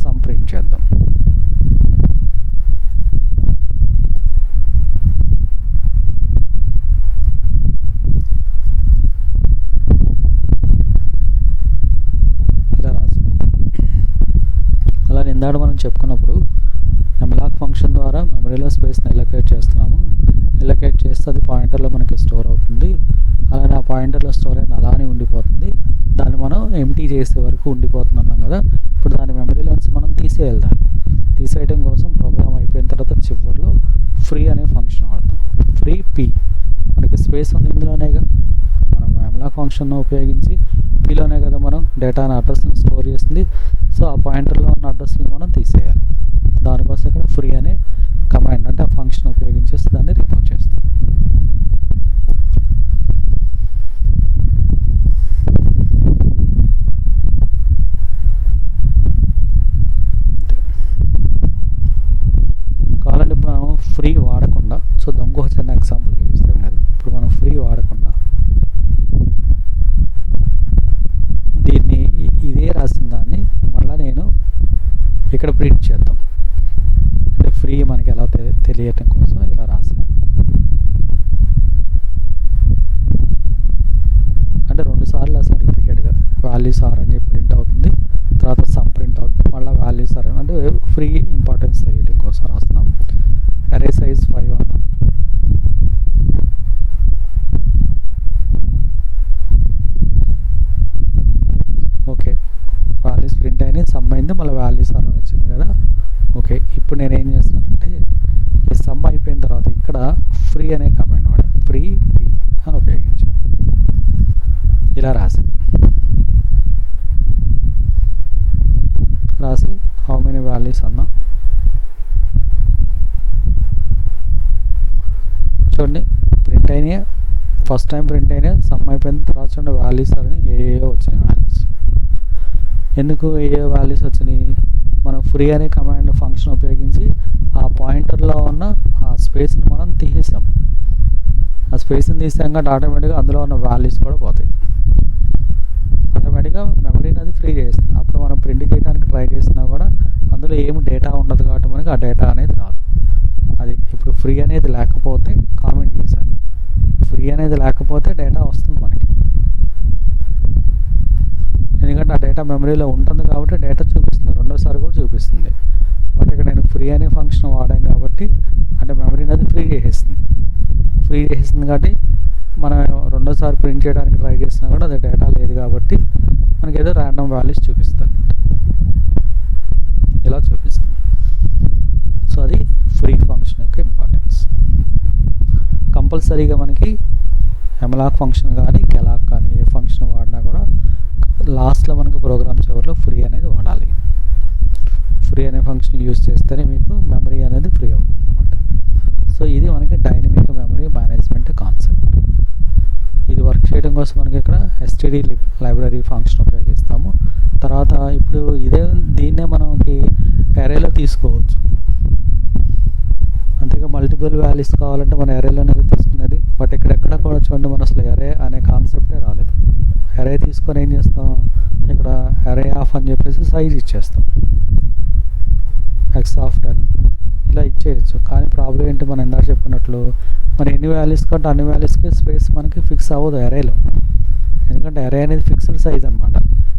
సమ్ ప్రింట్ చేద్దాం. ఇలా రాసాం. అలా ఇందాక మనం చెప్పుకున్నప్పుడు malloc ఫంక్షన్ ద్వారా మెమరీలో స్పేస్ని ఎలొకేట్ చేస్తున్నాము. ఎలొకేట్ చేస్తే అది పాయింటర్లో మనకి స్టోర్ అవుతుంది. అలానే ఆ పాయింటర్లో స్టోర్ అయింది అలానే ఉండిపోతుంది. దాన్ని మనం ఎంటీ చేసే వరకు ఉండిపోతుంది అన్నాం కదా. ఇప్పుడు దాని మెమరీలోంచి మనం తీసేయాలి. తీసేయడం కోసం ప్రోగ్రామ్ అయిపోయిన తర్వాత చివరిలో ఫ్రీ అనే ఫంక్షన్ వాడతాం. ఫ్రీ పీ మనకి స్పేస్ ఉంది ఇందులోనేగా. మనం malloc ఫంక్షన్ ఉపయోగించి పీలోనే కదా మనం డేటాని అడ్రస్ని స్టోర్ చేస్తుంది. సో ఆ పాయింటర్లో ఉన్న అడ్రస్ని మనం తీసేయాలి. దానికోసం ఇక్కడ ఫ్రీ అనే కమాండ్ అంటే ఆ ఫంక్షన్ ఉపయోగించేసి దాన్ని రిమూవ్ చేస్తాం. కావాలంటే మనం ఫ్రీ వాడకుండా చూద్దాం. ఇంకొక చిన్న ఎగ్జాంపుల్ చూపిస్తాం కదా. ఇప్పుడు మనం ఫ్రీ వాడకుండా దీన్ని ఇదే రాసిన దాన్ని మళ్ళీ నేను ఇక్కడ ప్రింట్ చేద్దాం. అంటే ఫ్రీ మనకి ఎలా తెలియటం కోసం ఇలా రాసాను. అంటే 2 సార్లు రాసాను రిపీటెడ్గా. వాల్యూస్ ఆర్ అని చెప్పి ప్రింట్ అవుతుంది, తర్వాత సమ్ ప్రింట్ అవుతుంది, మళ్ళీ వాల్యూస్ ఆర్ అంటే ఫ్రీ ఇంపార్టెన్స్ తెలియటం కోసం రాస్తున్నాం. అరే సైజ్ 5 అన్నాం. ఓకే, వాల్యూస్ ప్రింట్ అయినాయి, సమ్ అయింది, మళ్ళీ వాల్యూస్ ఆర్ అని వచ్చింది కదా. ఓకే, ఇప్పుడు నేను ఏం చేస్తానంటే ఈ సమ్ అయిపోయిన తర్వాత ఇక్కడ ఫ్రీ అనే కమాండ్ వాడా. ఫ్రీ పీ అని ఉపయోగించి ఇలా రాసి హౌ మెనీ వాల్యూస్ అన్నా. చూడండి ప్రింట్ అయినాయి, ఫస్ట్ టైం ప్రింట్ అయినాయి, సమ్ అయిపోయిన తర్వాత చూడండి వాల్యూస్ అని ఏయో వచ్చినాయి వాల్యూస్. ఎందుకు ఏ వాల్యూస్ వచ్చినాయి? మనం ఫ్రీ అనే కమాండ్ ఫంక్షన్ ఉపయోగించి ఆ పాయింటర్లో ఉన్న ఆ స్పేస్ని మనం తీసేసాం. ఆ స్పేస్ని తీసాం కాబట్టి ఆటోమేటిక్గా అందులో ఉన్న వాల్యూస్ కూడా పోతాయి. ఆటోమేటిక్గా మెమరీని అది ఫ్రీ చేస్తుంది. అప్పుడు మనం ప్రింట్ చేయడానికి ట్రై చేసినా కూడా అందులో ఏమి డేటా ఉండదు కాబట్టి మనకి ఆ డేటా అనేది రాదు. అది ఇప్పుడు ఫ్రీ అనేది లేకపోతే కామెంట్ చేశాను. ఫ్రీ అనేది లేకపోతే డేటా వస్తుంది మనకి, ఎందుకంటే ఆ డేటా మెమరీలో ఉంటుంది కాబట్టి డేటా చూపిస్తుంది, రెండోసారి కూడా చూపిస్తుంది. బట్ ఇక్కడ నేను ఫ్రీ అనే ఫంక్షన్ వాడాం కాబట్టి అంటే మెమరీని అది ఫ్రీ చేసేస్తుంది కాబట్టి మనం రెండోసారి ప్రింట్ చేయడానికి ట్రై చేసినా కూడా అది డేటా లేదు కాబట్టి మనకి ఏదో ర్యాండమ్ వాల్యూస్ చూపిస్తుంది అనమాట. ఇలా చూపిస్తుంది. సో అది ఫ్రీ ఫంక్షన్ యొక్క ఇంపార్టెన్స్. కంపల్సరీగా మనకి malloc ఫంక్షన్ కానీ calloc కానీ ఏ ఫంక్షన్ వాడినా కూడా లాస్ట్లో మనకు ప్రోగ్రామ్ చివరిలో ఫ్రీ అనేది వాడాలి. ఫ్రీ అనే ఫంక్షన్ యూజ్ చేస్తేనే మీకు మెమరీ అనేది ఫ్రీ అవుతుంది అనమాట. సో ఇది మనకి డైనమిక్ మెమరీ మేనేజ్మెంట్ కాన్సెప్ట్. ఇది వర్క్ చేయడం కోసం మనకి ఇక్కడ ఎస్టీడీ లైబ్రరీ ఫంక్షన్ ఉపయోగిస్తాము. తర్వాత ఇప్పుడు దీన్నే మనకి అరేలో తీసుకోవచ్చు. అంతేగా మల్టిపుల్ వాల్యూస్ కావాలంటే మన అరేలోనే తీసుకునేది. బట్ ఎక్కడ కూడా చూడండి మన అసలు అరే అనే కాన్సెప్టే రాలేదు. అరే తీసుకొని ఏం చేస్తాం, ఇక్కడ అరే ఆఫ్ అని చెప్పేసి సైజ్ ఇచ్చేస్తాం, ఎక్స్ ఆఫ్ 10 ఇలా ఇచ్చేయచ్చు. కానీ ప్రాబ్లం ఏంటి, మనం ఇందాక చెప్పుకున్నట్లు మనం ఎన్ని వాల్యూస్ కంటే అన్ని వాల్యూస్కి స్పేస్ మనకి ఫిక్స్ అవ్వదు అరేలో. ఎందుకంటే అరే అనేది ఫిక్స్డ్ సైజ్ అనమాట.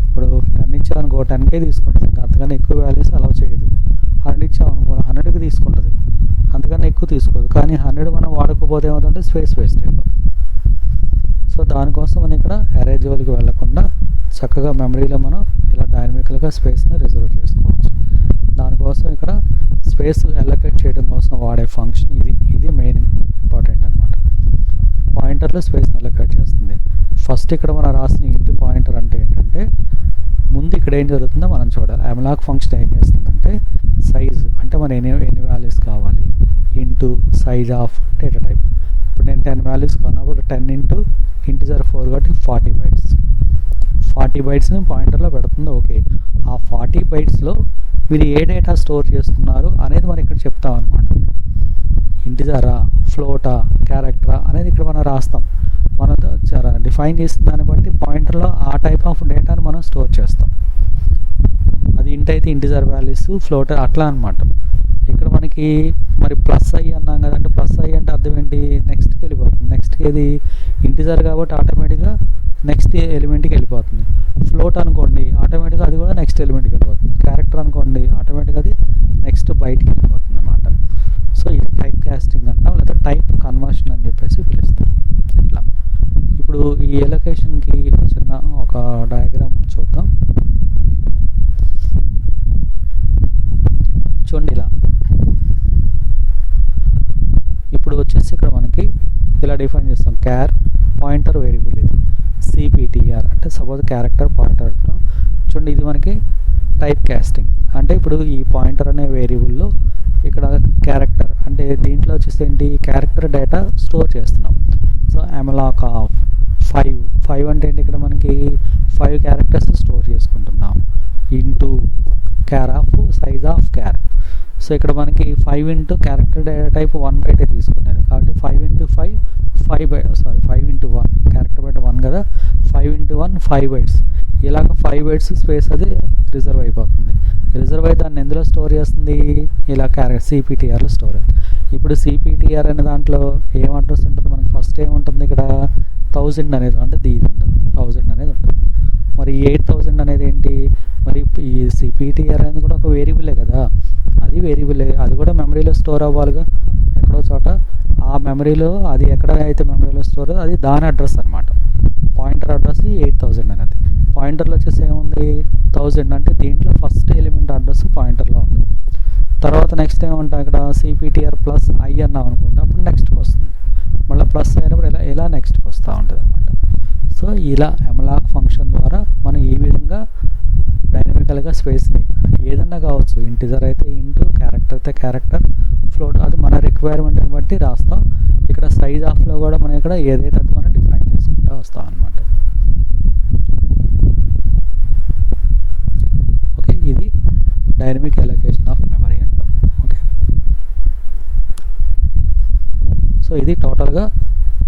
ఇప్పుడు 10 ఇచ్చామనుకో 10కే తీసుకుంటుంది, ఇంకా అంతకన్నా ఎక్కువ వాల్యూస్ అలౌ చేయదు. 100 ఇచ్చామనుకో 100కి తీసుకుంటుంది, అంతకన్నా ఎక్కువ తీసుకోదు. కానీ 100 మనం వాడకపోతే ఏమవుతుందంటే స్పేస్ వేస్ట్ అయిపోతుంది. సో దానికోసం మనం ఇక్కడ అరే జోలికి వెళ్లకుండా చక్కగా మెమరీలో మనం ఇలా డైనమికల్గా స్పేస్ని రిజర్వ్ చేసుకోవచ్చు. దానికోసం ఇక్కడ స్పేస్ అలొకేట్ చేయడం కోసం వాడే ఫంక్షన్ ఇది మెయిన్ ఇంపార్టెంట్ అనమాట. పాయింటర్లో స్పేస్ని అలొకేట్ చేస్తుంది. ఫస్ట్ ఇక్కడ మనం రాసిన ఇంటి పాయింటర్ అంటే ఏంటంటే ముందు ఇక్కడ ఏం జరుగుతుందో మనం చూడాలి. malloc ఫంక్షన్ ఏం చేస్తుందంటే సైజు అంటే మనం ఎన్ని వాల్యూస్ కావాలి into size of data type. ఇప్పుడు నేను 10 వాల్యూస్ కానప్పుడు 10 ఇంటూ ఇంటిజర్ 4 కాబట్టి 40 బైట్స్. 40 బైట్స్ని పాయింటర్లో పెడుతుంది. ఓకే, ఆ 40 బైట్స్లో మీరు ఏ డేటా స్టోర్ చేస్తున్నారు అనేది మనం ఇక్కడ చెప్తాం అనమాట. ఇంటిజరా, ఫ్లోటా, క్యారెక్టరా అనేది ఇక్కడ మనం రాస్తాం. మనం డిఫైన్ చేసిన దాన్ని బట్టి పాయింటర్లో ఆ టైప్ ఆఫ్ డేటాని మనం స్టోర్ చేస్తాం. అది ఇంట్ అయితే ఇంటిజర్ వాల్యూస్, ఫ్లోట్ అట్లా అనమాట. ఇక్కడ మనకి మరి ప్లస్ ఐ అన్నాం కదంటే ప్లస్ ఐ అంటే అర్థం ఏంటి, నెక్స్ట్కి వెళ్ళిపోతుంది. నెక్స్ట్కి ఏది ఇంటిజర్ కాబట్టి ఆటోమేటిక్గా నెక్స్ట్ ఎలిమెంట్కి వెళ్ళిపోతుంది. ఫ్లోట్ అనుకోండి ఆటోమేటిక్గా అది కూడా నెక్స్ట్ ఎలిమెంట్కి వెళ్ళిపోతుంది. క్యారెక్టర్ అనుకోండి ఆటోమేటిక్గా అది నెక్స్ట్ బయటికి వెళ్ళిపోతుంది అన్నమాట. సో ఇది టైప్ కాస్టింగ్ అంటాం, లేదా టైప్ కన్వర్షన్ అని చెప్పేసి పిలుస్తాం. ఇట్లా ఇప్పుడు ఈ ఎలొకేషన్కి చిన్న ఒక డయాగ్రామ్ చూద్దాం. చూడండి ఇలా. ఇప్పుడు వచ్చేసి ఇక్కడ మనకి ఇలా డిఫైన్ చేస్తాం, క్యార్ పాయింటర్ వేరియబుల్, ఇది సిపిటిఆర్ అంటే సపోజ్ క్యారెక్టర్ పాయింటర్ అంటాం. చూడండి ఇది మనకి టైప్ కాస్టింగ్. అంటే ఇప్పుడు ఈ పాయింటర్ అనే వేరియబుల్లో ఇక్కడ క్యారెక్టర్ అంటే దీంట్లో వచ్చేసి ఏంటి, క్యారెక్టర్ డేటా స్టోర్ చేస్తున్నాం. సో అమలాక్ ఆఫ్ 5 అంటే ఏంటి, ఇక్కడ మనకి 5 క్యారెక్టర్స్ స్టోర్ చేసుకుంటున్నాం into char of size of char. So ఇక్కడ మనకి 5 into character data type 1 byte తీసుకునేది కాబట్టి 5 ఇంటూ 5 5 ఇంటూ 1 క్యారెక్టర్ బైట్ 1 కదా, 5 ఇంటూ 1 5 బైట్స్. ఇలాగ 5 బైట్స్ స్పేస్ అది రిజర్వ్ అయిపోతుంది. రిజర్వ్ అయి దాన్ని ఎందులో స్టోర్ చేస్తుంది, ఇలా సిపిటిఆర్లో స్టోర్ అవుతుంది. ఇప్పుడు సిపిటిఆర్ అనే దాంట్లో ఏం అడ్రస్ ఉంటుంది మనకి, ఫస్ట్ ఏముంటుంది ఇక్కడ 1000 అనేది, అంటే ఇది ఉంటుంది 1000 అనేది ఉంటుంది. మరి 8000 అనేది ఏంటి, మరి ఈ సిపిటిఆర్ అనేది కూడా ఒక వేరియబులే కదా, అది వేరియబులే, అది కూడా మెమరీలో స్టోర్ అవ్వాలిగా ఎక్కడో చోట. ఆ మెమరీలో అది ఎక్కడ అయితే మెమరీలో స్టోర్ అది దాని అడ్రస్ అనమాట. పాయింటర్ అడ్రస్ 8000 అనేది, పాయింటర్లో వచ్చేసి ఏముంది 1000, అంటే దీంట్లో ఫస్ట్ ఎలిమెంట్ అడ్రస్ పాయింటర్లో ఉంటుంది. తర్వాత నెక్స్ట్ ఏమంటాం ఇక్కడ సిపిటిఆర్ ప్లస్ ఐ అన్నాం అనుకోండి, అప్పుడు నెక్స్ట్కి వస్తుంది. మళ్ళీ ప్లస్ అయినప్పుడు ఇలా నెక్స్ట్కి వస్తూ ఉంటుంది అనమాట. సో ఇలా అమలాక్ ఫంక్షన్ ద్వారా మనం ఈ విధంగా డైనమికల్గా స్పేస్ని ఏదన్నా కావచ్చు, ఇంటిజర్ అయితే ఇంటూ, క్యారెక్టర్ అయితే క్యారెక్టర్, ఫ్లోట్ అది మన రిక్వైర్మెంట్ని బట్టి రాస్తాం. ఇక్కడ సైజ్ ఆఫ్లో కూడా మనం ఇక్కడ ఏదైతే అది మనం డిఫైన్ చేసుకుంటూ వస్తాం అనమాట. ఓకే, ఇది డైనమిక్ ఎలొకేషన్ ఆఫ్ మెమరీ అంటాం. ఓకే, సో ఇది టోటల్గా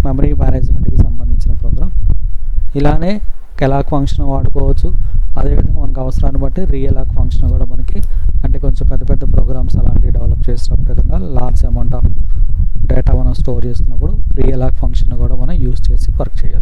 మెమరీ మేనేజ్మెంట్కి సంబంధించిన ప్రోగ్రామ్. ఇలానే కెలాక్ ఫంక్షన్ వాడుకోవచ్చు. అదేవిధంగా మనకు అవసరాన్ని బట్టి రియలాక్ ఫంక్షన్ కూడా మనకి, అంటే కొంచెం పెద్ద పెద్ద ప్రోగ్రామ్స్ అలాంటివి డెవలప్ చేసినప్పుడు ఏదైనా లార్జ్ అమౌంట్ ఆఫ్ డేటా మనం స్టోర్ చేసుకున్నప్పుడు రియలాక్ ఫంక్షన్ కూడా మనం యూజ్ చేసి వర్క్ చేయొచ్చు.